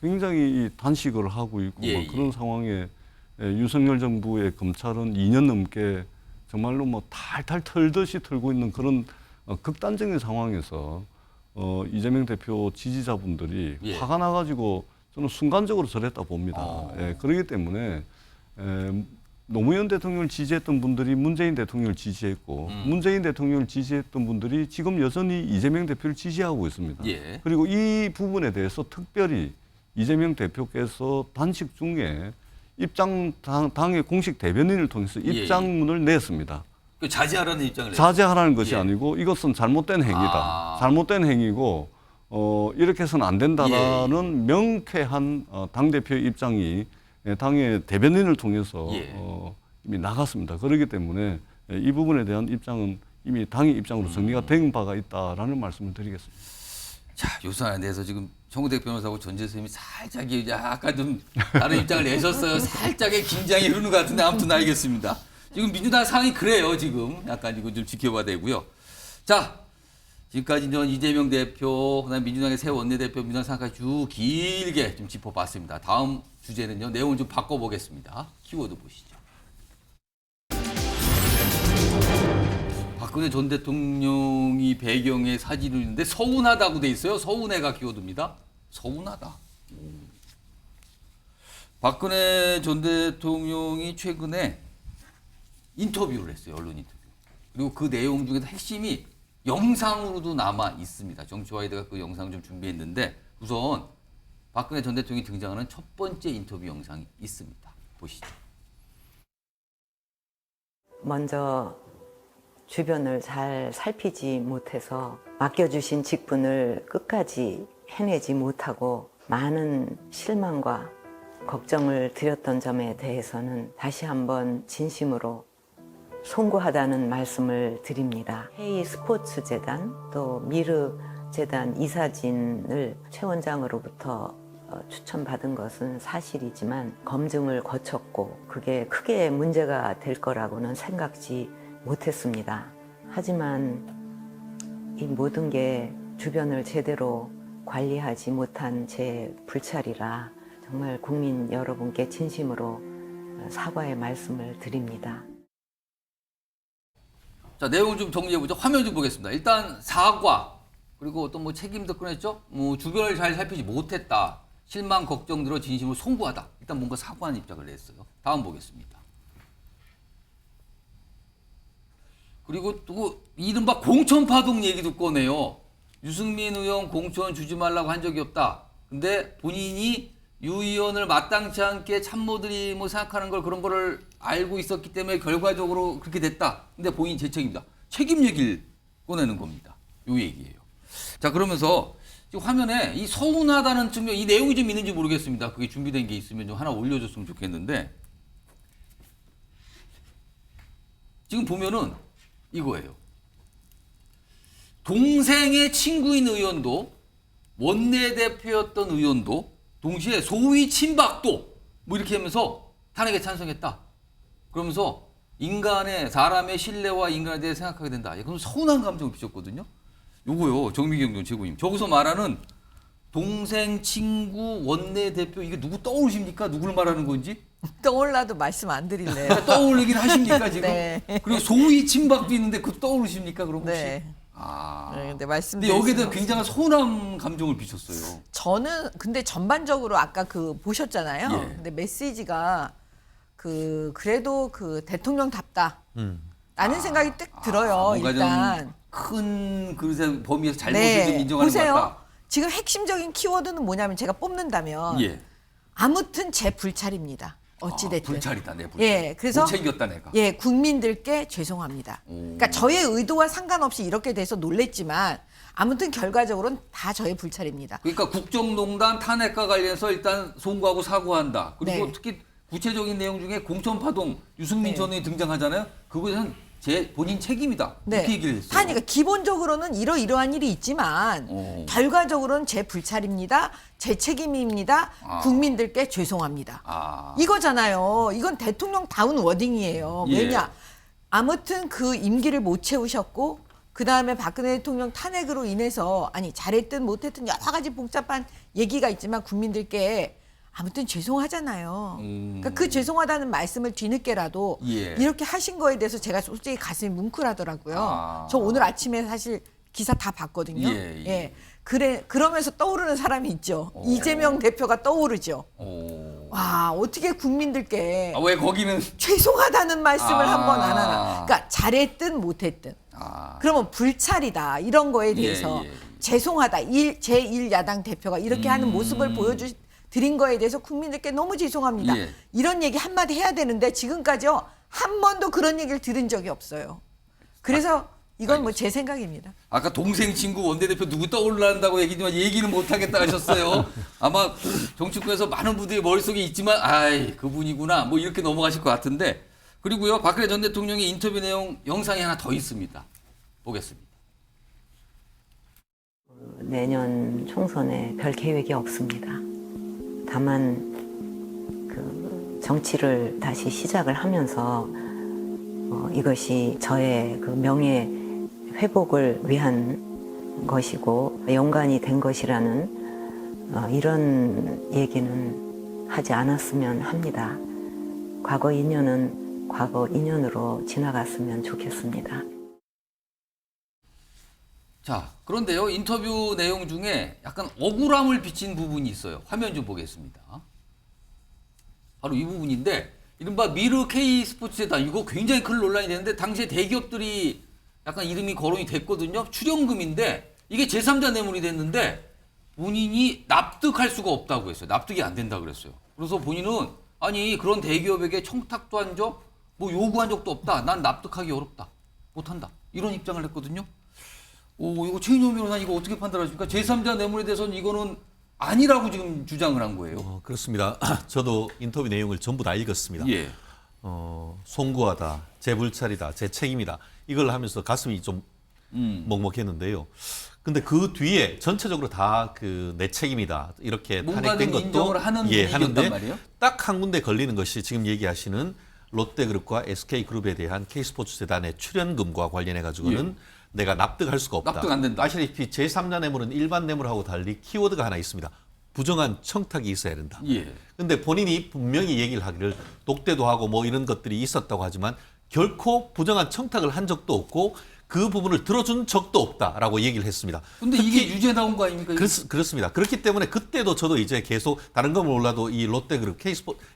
굉장히 단식을 하고 있고 그런 상황에 윤석열 정부의 검찰은 2년 넘게 정말로 탈탈 털듯이 털고 있는 그런 극단적인 상황에서 이재명 대표 지지자분들이 화가 나가지고 저는 순간적으로 저랬다 봅니다. 그렇기 때문에 노무현 대통령을 지지했던 분들이 문재인 대통령을 지지했고 문재인 대통령을 지지했던 분들이 지금 여전히 이재명 대표를 지지하고 있습니다. 그리고 이 부분에 대해서 특별히 이재명 대표께서 단식 중에 당의 공식 대변인을 통해서 입장문을 냈습니다. 자제하라는 입장을 자제하라는 것이 아니고 이것은 잘못된 행위다. 잘못된 행위고 이렇게 해서는 안 된다라는 명쾌한 당대표의 입장이 당의 대변인을 통해서 이미 나갔습니다. 그렇기 때문에 이 부분에 대한 입장은 이미 당의 입장으로 정리가 된 바가 있다라는 말씀을 드리겠습니다. 자, 요 사안에 대해서 지금 정우택 변호사하고 전재 선생님이 살짝 약간 좀 다른 입장을 내셨어요. 살짝의 긴장이 흐르는 것 같은데 아무튼 알겠습니다. 지금 민주당 상황이 그래요. 지금 약간 이거 좀 지켜봐야 되고요. 자, 지금까지 이재명 대표, 그다음에 민주당의 새 원내대표, 민주당 상황까지 쭉 길게 좀 짚어봤습니다. 다음 주제는요. 내용을 좀 바꿔보겠습니다. 키워드 보시죠. 박근혜 전 대통령이 배경의 사진이 있는데 서운하다고 돼 있어요. 서운해가 키워드입니다. 서운하다. 박근혜 전 대통령이 최근에 인터뷰를 했어요. 언론 인터뷰. 그리고 그 내용 중에서 핵심이 영상으로도 남아 있습니다. 정치와이드가 그 영상을 좀 준비했는데 우선 박근혜 전 대통령이 등장하는 첫 번째 인터뷰 영상이 있습니다. 보시죠. 먼저 주변을 잘 살피지 못해서 맡겨주신 직분을 끝까지 해내지 못하고 많은 실망과 걱정을 드렸던 점에 대해서는 다시 한번 진심으로 송구하다는 말씀을 드립니다. K 스포츠재단 또 미르재단 이사진을 최 원장으로부터 추천받은 것은 사실이지만 검증을 거쳤고 그게 크게 문제가 될 거라고는 생각지 못했습니다. 하지만 이 모든 게 주변을 제대로 관리하지 못한 제 불찰이라 정말 국민 여러분께 진심으로 사과의 말씀을 드립니다. 자, 내용 좀 정리해보죠. 화면 좀 보겠습니다. 일단 사과, 그리고 어떤 뭐 책임도 꺼냈죠. 주변을 잘 살피지 못했다. 실망, 걱정 들어 진심으로 송구하다. 일단 뭔가 사과하는 입장을 냈어요. 다음 보겠습니다. 그리고 또 이른바 공천파동 얘기도 꺼내요. 유승민 의원 공천 주지 말라고 한 적이 없다. 근데 본인이 유 의원을 마땅치 않게 참모들이 뭐 생각하는 걸 그런 거를 알고 있었기 때문에 결과적으로 그렇게 됐다. 근데 본인 재책임이다. 책임 얘기를 꺼내는 겁니다. 요 얘기예요. 자, 그러면서 지금 화면에 이 서운하다는 측면, 이 내용이 좀 있는지 모르겠습니다. 그게 준비된 게 있으면 좀 하나 올려줬으면 좋겠는데 지금 보면은 이거예요. 동생의 친구인 의원도 원내대표였던 의원도 동시에 소위 친박도 뭐 이렇게 하면서 탄핵에 찬성했다. 그러면서 사람의 신뢰와 인간에 대해 생각하게 된다. 그럼 서운한 감정을 비췄거든요. 요거요. 정미경 전 최고님. 저기서 말하는 동생, 친구, 원내대표 이게 누구 떠오르십니까? 누구를 말하는 건지? 떠올라도 말씀 안 드릴래요. 떠오르긴 하십니까 지금? 네. 그리고 소위 친박도 있는데 그것도 떠오르십니까? 그럼 혹시? 네. 근데 근데 여기에 굉장한 서운한 감정을 비쳤어요. 저는 근데 전반적으로 아까 보셨잖아요. 예. 근데 메시지가 그래도 대통령답다. 라는 생각이 딱 들어요. 일단 큰 그릇의 범위에서 잘못을 좀 인정하는 보세요. 것 같다. 지금 핵심적인 키워드는 뭐냐면 제가 뽑는다면 아무튼 제 불찰입니다. 어찌됐든. 불찰이다, 내 불찰. 예, 그래서 못 챙겼다 내가. 예, 국민들께 죄송합니다. 그러니까 저의 의도와 상관없이 이렇게 돼서 놀랬지만 아무튼 결과적으로는 다 저의 불찰입니다. 그러니까 국정농단 탄핵과 관련해서 일단 송구하고 사과한다. 그리고 특히 구체적인 내용 중에 공천파동 유승민 전 의원이 등장하잖아요. 그것은 제 본인 책임이다. 이렇게 얘기를 했어요. 그러니까 기본적으로는 이러이러한 일이 있지만 결과적으로는 제 불찰입니다. 제 책임입니다. 국민들께 죄송합니다. 이거잖아요. 이건 대통령다운 워딩이에요. 왜냐? 아무튼 그 임기를 못 채우셨고 그다음에 박근혜 대통령 탄핵으로 인해서 잘했든 못했든 여러 가지 복잡한 얘기가 있지만 국민들께 아무튼 죄송하잖아요. 그러니까 그 죄송하다는 말씀을 뒤늦게라도 이렇게 하신 거에 대해서 제가 솔직히 가슴이 뭉클하더라고요. 저 오늘 아침에 사실 기사 다 봤거든요. 예. 예. 그러면서 떠오르는 사람이 있죠. 이재명 대표가 떠오르죠. 와, 어떻게 국민들께 왜 거기는 죄송하다는 말씀을 한번 안 하나. 그러니까 잘했든 못했든. 그러면 불찰이다. 이런 거에 대해서 죄송하다. 제1야당 대표가 이렇게 하는 모습을 보여드린 거에 대해서 국민들께 너무 죄송합니다. 이런 얘기 한마디 해야 되는데 지금까지요. 한 번도 그런 얘기를 들은 적이 없어요. 그래서 이건 뭐 제 생각입니다. 아까 동생 친구 원내대표 누구 떠올란다고 얘기지만 얘기는 못하겠다 하셨어요. 아마 정치권에서 많은 분들이 머릿속에 있지만 아이 그분이구나 뭐 이렇게 넘어가실 것 같은데 그리고요 박근혜 전 대통령의 인터뷰 내용 영상이 하나 더 있습니다. 보겠습니다. 내년 총선에 별 계획이 없습니다. 다만 그 정치를 다시 시작을 하면서 이것이 저의 그 명예 회복을 위한 것이고 연관이 된 것이라는 이런 얘기는 하지 않았으면 합니다. 과거 인연은 과거 인연으로 지나갔으면 좋겠습니다. 자, 그런데요 인터뷰 내용 중에 약간 억울함을 비친 부분이 있어요. 화면 좀 보겠습니다. 바로 이 부분인데 이른바 미르 K스포츠재단 이거 굉장히 큰 논란이 되는데 당시에 대기업들이 약간 이름이 거론이 됐거든요. 출연금인데 이게 제3자 뇌물이 됐는데 본인이 납득할 수가 없다고 했어요. 납득이 안 된다고 그랬어요. 그래서 본인은 아니 그런 대기업에게 청탁도 한 적, 뭐 요구한 적도 없다. 난 납득하기 어렵다. 못한다. 이런 입장을 했거든요. 이거 최인호 변호사 이거 어떻게 판단하십니까? 제3자 뇌물에 대해서는 이거는 아니라고 지금 주장을 한 거예요. 그렇습니다. 저도 인터뷰 내용을 전부 다 읽었습니다. 예. 송구하다, 제 불찰이다, 제 책임이다. 이걸 하면서 가슴이 좀 먹먹했는데요. 근데 그 뒤에 전체적으로 다 그 내 책임이다 이렇게 탄핵된 것도 인정을 하는 분위기였단 말이에요? 딱 한 군데 걸리는 것이 지금 얘기하시는 롯데그룹과 SK그룹에 대한 K스포츠재단의 출연금과 관련해 가지고는 내가 납득할 수가 없다. 납득 안 된다. 아시다시피 제3자 뇌물은 일반 뇌물하고 달리 키워드가 하나 있습니다. 부정한 청탁이 있어야 된다. 근데 본인이 분명히 얘기를 하기를 독대도 하고 뭐 이런 것들이 있었다고 하지만 결코 부정한 청탁을 한 적도 없고 그 부분을 들어준 적도 없다라고 얘기를 했습니다. 근데 이게 유죄 나온 거 아닙니까? 그렇습니다. 그렇기 때문에 그때도 저도 이제 계속 다른 건 몰라도 이 롯데그룹,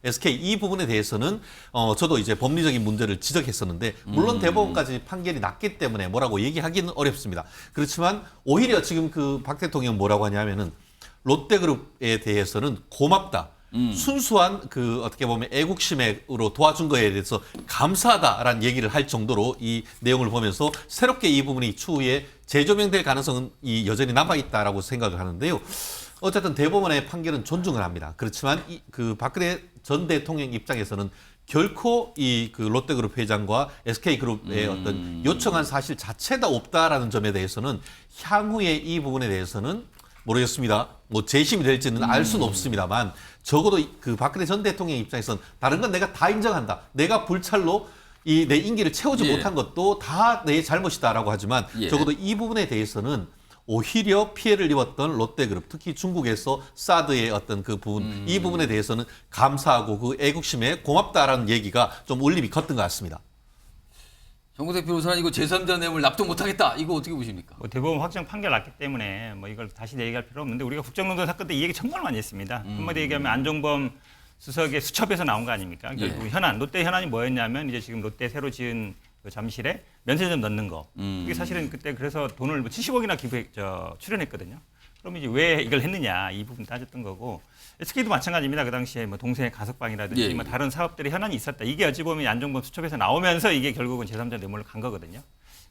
SK 이 부분에 대해서는 저도 이제 법리적인 문제를 지적했었는데 물론 대법원까지 판결이 났기 때문에 뭐라고 얘기하기는 어렵습니다. 그렇지만 오히려 지금 그 박 대통령 뭐라고 하냐면은 롯데그룹에 대해서는 고맙다. 순수한 그 어떻게 보면 애국심으로 도와준 거에 대해서 감사하다라는 얘기를 할 정도로 이 내용을 보면서 새롭게 이 부분이 추후에 재조명될 가능성은 여전히 남아있다라고 생각을 하는데요. 어쨌든 대법원의 판결은 존중을 합니다. 그렇지만 그 박근혜 전 대통령 입장에서는 결코 이 그 롯데그룹 회장과 SK그룹의 어떤 요청한 사실 자체가 없다라는 점에 대해서는 향후에 이 부분에 대해서는 모르겠습니다. 뭐 재심이 될지는 알 수는 없습니다만 적어도 그 박근혜 전 대통령 입장에서는 다른 건 내가 다 인정한다. 내가 불찰로 내 임기를 채우지 못한 것도 다 내 잘못이다라고 하지만 적어도 이 부분에 대해서는 오히려 피해를 입었던 롯데그룹, 특히 중국에서 사드의 어떤 그 부분, 이 부분에 대해서는 감사하고 그 애국심에 고맙다라는 얘기가 좀 울림이 컸던 것 같습니다. 정구택 변호사는 이거 제3자 뇌물 납득 못하겠다. 이거 어떻게 보십니까? 대법원 확정 판결 났기 때문에 뭐 이걸 다시 얘기할 필요 없는데 우리가 국정농단 사건 때 이 얘기 정말 많이 했습니다. 한마디 얘기하면 안종범 수석의 수첩에서 나온 거 아닙니까? 결국 현안, 롯데 현안이 뭐였냐면 이제 지금 롯데 새로 지은 그 잠실에 면세점 넣는 거. 이게 사실은 그때 그래서 돈을 70억이나 출연했거든요. 그럼 이제 왜 이걸 했느냐 이 부분 따졌던 거고 SK도 마찬가지입니다. 그 당시에 뭐 동생의 가석방이라든지 뭐 다른 사업들이 현안이 있었다. 이게 어찌 보면 안종범 수첩에서 나오면서 이게 결국은 제3자 뇌물로 간 거거든요.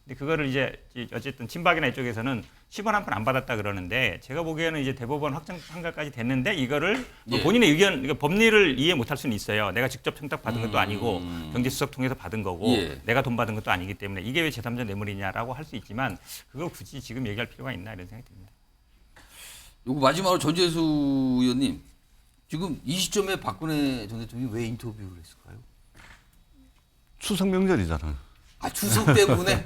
근데 그거를 이제 어쨌든 친박이나 이쪽에서는 10원 한 푼 안 받았다 그러는데 제가 보기에는 이제 대법원 확정 판결까지 됐는데 이거를 뭐 본인의 의견, 그러니까 법리를 이해 못할 수는 있어요. 내가 직접 청탁 받은 것도 아니고 경제수석 통해서 받은 거고 내가 돈 받은 것도 아니기 때문에 이게 왜 제3자 뇌물이냐라고 할 수 있지만 그걸 굳이 지금 얘기할 필요가 있나 이런 생각이 듭니다. 요거 마지막으로 전재수 의원님, 지금 이 시점에 박근혜 전 대통령이 왜 인터뷰를 했을까요? 추석 명절이잖아요. 추석 때문에?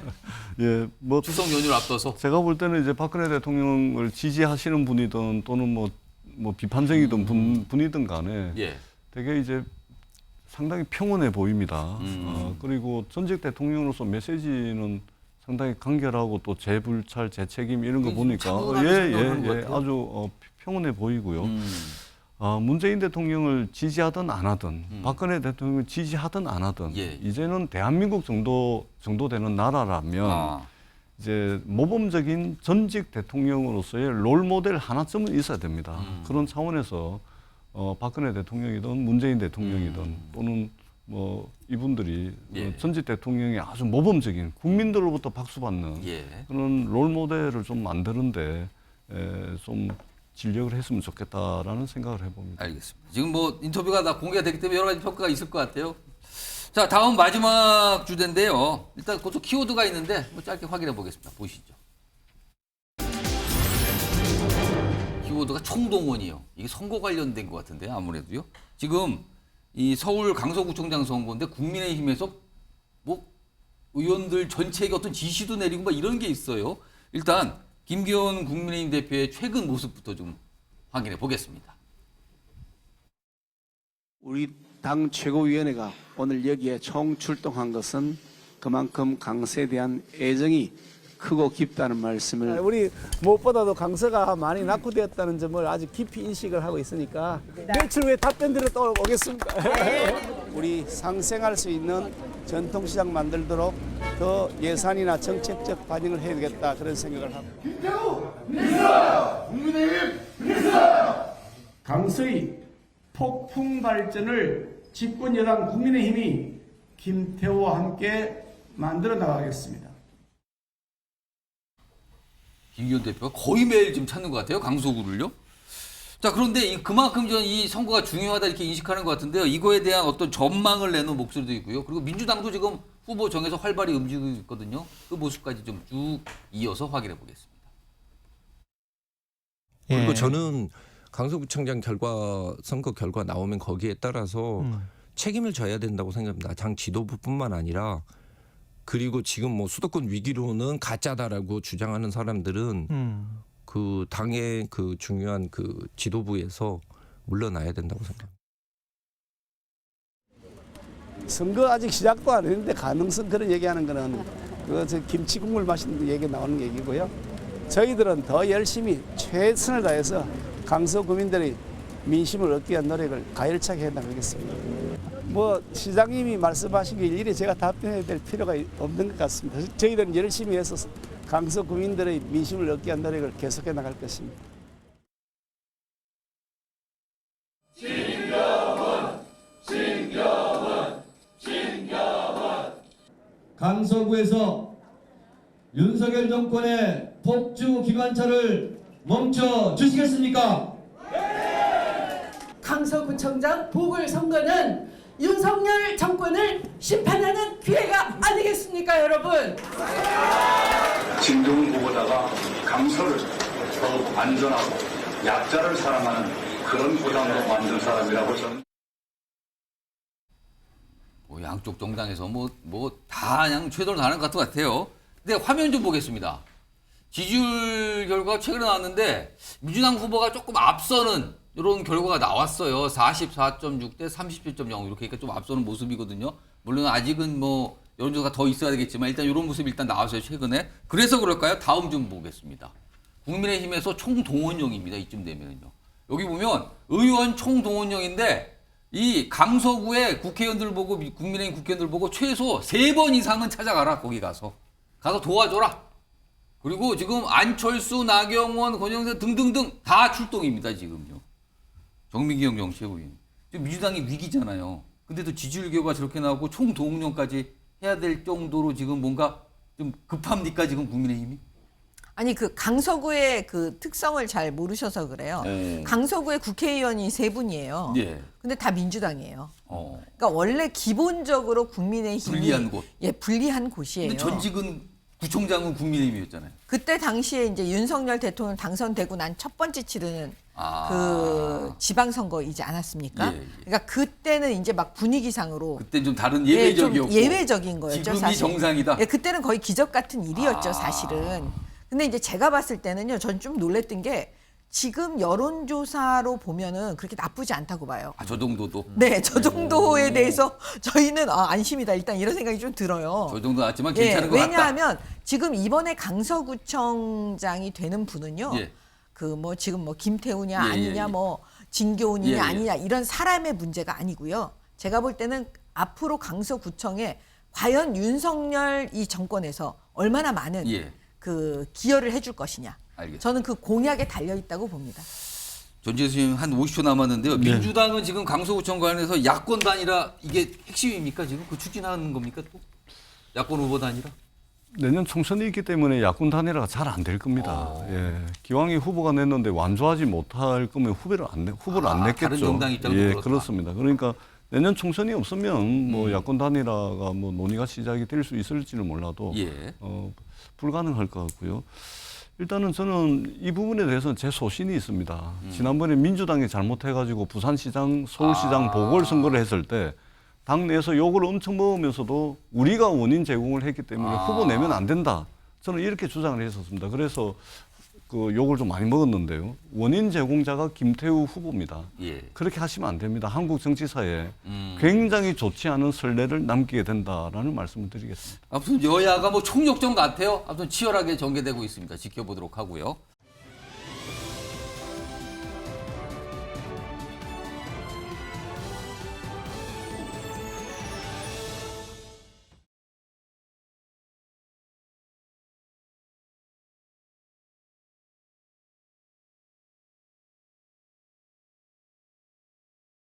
예, 뭐 추석 연휴를 앞둬서? 제가 볼 때는 이제 박근혜 대통령을 지지하시는 분이든 또는 뭐 비판적이든 분이든 간에 되게 이제 상당히 평온해 보입니다. 그리고 전직 대통령으로서 메시지는 상당히 간결하고 또 재불찰, 재책임 이런 거 보니까 아주 평온해 보이고요. 문재인 대통령을 지지하든 안 하든 박근혜 대통령을 지지하든 안 하든 이제는 대한민국 정도 되는 나라라면 이제 모범적인 전직 대통령으로서의 롤모델 하나쯤은 있어야 됩니다. 그런 차원에서 박근혜 대통령이든 문재인 대통령이든 또는 뭐 이분들이 전직 대통령의 아주 모범적인 국민들로부터 박수받는 그런 롤모델을 좀 만드는데 좀 진력을 했으면 좋겠다라는 생각을 해봅니다. 알겠습니다. 지금 뭐 인터뷰가 다 공개가 됐기 때문에 여러 가지 평가가 있을 것 같아요. 자, 다음 마지막 주제인데요. 일단 그것도 키워드가 있는데 뭐 짧게 확인해 보겠습니다. 보시죠. 키워드가 총동원이요. 이게 선거 관련된 것 같은데요. 아무래도요. 지금 이 서울 강서구청장 선거인데 국민의힘에서 뭐 의원들 전체에게 어떤 지시도 내리고 막 이런 게 있어요. 일단 김기현 국민의힘 대표의 최근 모습부터 좀 확인해 보겠습니다. 우리 당 최고위원회가 오늘 여기에 총출동한 것은 그만큼 강서에 대한 애정이 크고 깊다는 말씀을 우리 무엇보다도 강서가 많이 낙후되었다는 점을 아주 깊이 인식을 하고 있으니까 며칠 후에 답변드려 또 오겠습니다. 우리 상생할 수 있는 전통시장 만들도록 더 예산이나 정책적 반영을 해야 되겠다 그런 생각을 합니다. 김태우 민주당 국민의힘 민주당 강서의 폭풍 발전을 집권 여당 국민의힘이 김태우와 함께 만들어 나가겠습니다. 김기현 대표가 거의 매일 지금 찾는 것 같아요. 강서구를요. 자, 그런데 그만큼 이 선거가 중요하다 이렇게 인식하는 것 같은데요. 이거에 대한 어떤 전망을 내놓은 목소리도 있고요. 그리고 민주당도 지금 후보 정해서 활발히 움직이고 있거든요. 그 모습까지 좀 쭉 이어서 확인해 보겠습니다. 그리고 저는 강서구청장 선거 결과 나오면 거기에 따라서 책임을 져야 된다고 생각합니다. 당 지도부뿐만 아니라 그리고 지금 뭐 수도권 위기로는 가짜다라고 주장하는 사람들은 그 당의 그 중요한 그 지도부에서 물러나야 된다고 생각합니다. 선거 아직 시작도 안 했는데 가능성 그런 얘기하는 거는 저 김치 국물 마시는 얘기 나오는 얘기고요. 저희들은 더 열심히 최선을 다해서 강서 구민들의 민심을 얻기 위한 노력을 가열차게 해나가겠습니다. 뭐 시장님이 말씀하시길 일일이 제가 답변해야 될 필요가 없는 것 같습니다. 저희들은 열심히 해서 강서 구민들의 민심을 얻기 위한 노력을 계속해 나갈 것입니다. 강서구에서 윤석열 정권의 폭주 기관차를 멈춰 주시겠습니까? 강서구청장 보궐선거는 윤석열 정권을 심판하는 기회가 아니겠습니까, 여러분? 진동을 보고다가 강서를 더욱 안전하고 약자를 사랑하는 그런 고향으로 만든 사람이라고 저는. 양쪽 정당에서 다 그냥 최선을 다하는 것 같아요. 근데 화면 좀 보겠습니다. 지지율 결과가 최근에 나왔는데 민주당 후보가 조금 앞서는 이런 결과가 나왔어요. 44.6 대 37.0 이렇게 좀 앞서는 모습이거든요. 물론 아직은 뭐 여론조사가 더 있어야 되겠지만 일단 이런 모습이 일단 나왔어요. 최근에. 그래서 그럴까요? 다음 좀 보겠습니다. 국민의힘에서 총동원령입니다. 이쯤 되면요. 여기 보면 의원 총동원령인데 이 강서구의 국회의원들 보고 국민의힘 국회의원들 보고 최소 3번 이상은 찾아가라. 거기 가서 도와줘라. 그리고 지금 안철수, 나경원, 권영세 등등등 다 출동입니다. 지금요. 정민경 정치위원. 지금 민주당이 위기잖아요. 근데도 지지율 결과가 저렇게 나오고 총동원령까지 해야 될 정도로 지금 뭔가 좀 급합니까? 지금 국민의힘이? 아니 그 강서구의 그 특성을 잘 모르셔서 그래요. 강서구의 국회의원이 3분이에요. 예. 근데 다 민주당이에요. 그러니까 원래 기본적으로 국민의힘이 불리한 곳. 불리한 곳이에요. 근데 전직은 구청장은 국민의힘이었잖아요. 그때 당시에 이제 윤석열 대통령 당선되고 난 첫 번째 치르는 그 지방선거이지 않았습니까? 예. 그러니까 그때는 이제 막 분위기상으로 그때 좀 다른 예외적이었고 좀 예외적인 거였죠. 지금이 사실. 정상이다. 예, 그때는 거의 기적 같은 일이었죠, 사실은. 근데 이제 제가 봤을 때는요, 전 좀 놀랬던 게 지금 여론조사로 보면은 그렇게 나쁘지 않다고 봐요. 저 정도도? 네, 저 정도에 대해서 저희는 안심이다. 일단 이런 생각이 좀 들어요. 저 정도 낮지만 괜찮은 것 같다. 왜냐하면 지금 이번에 강서구청장이 되는 분은요. 예. 지금 김태우냐 아니냐 진교훈이냐 아니냐 이런 사람의 문제가 아니고요. 제가 볼 때는 앞으로 강서구청에 과연 윤석열 이 정권에서 얼마나 많은 그 기여를 해줄 것이냐. 알겠습니다. 저는 그 공약에 달려 있다고 봅니다. 전재수 님 한 50초 남았는데요. 민주당은 지금 강서구청 관련해서 야권 단일화 이게 핵심입니까? 지금 그 추진하는 겁니까 또? 야권 후보 단일화? 내년 총선이 있기 때문에 야권 단일화가 잘 안 될 겁니다. 기왕이 후보가 냈는데 완주하지 못할 거면 후보를 안 냈겠죠. 다른 정당 입장도 그렇습니다. 그러니까 내년 총선이 없으면 야권 단일화가 논의가 시작이 될 수 있을지는 몰라도 불가능할 것 같고요. 일단은 저는 이 부분에 대해서는 제 소신이 있습니다. 지난번에 민주당이 잘못해가지고 부산시장, 서울시장 보궐선거를 했을 때 당내에서 욕을 엄청 먹으면서도 우리가 원인 제공을 했기 때문에 후보 내면 안 된다. 저는 이렇게 주장을 했었습니다. 그래서 그 욕을 좀 많이 먹었는데요. 원인 제공자가 김태우 후보입니다. 그렇게 하시면 안 됩니다. 한국 정치사에 굉장히 좋지 않은 선례를 남기게 된다라는 말씀을 드리겠습니다. 아무튼 여야가 총력전 같아요. 아무튼 치열하게 전개되고 있습니다. 지켜보도록 하고요.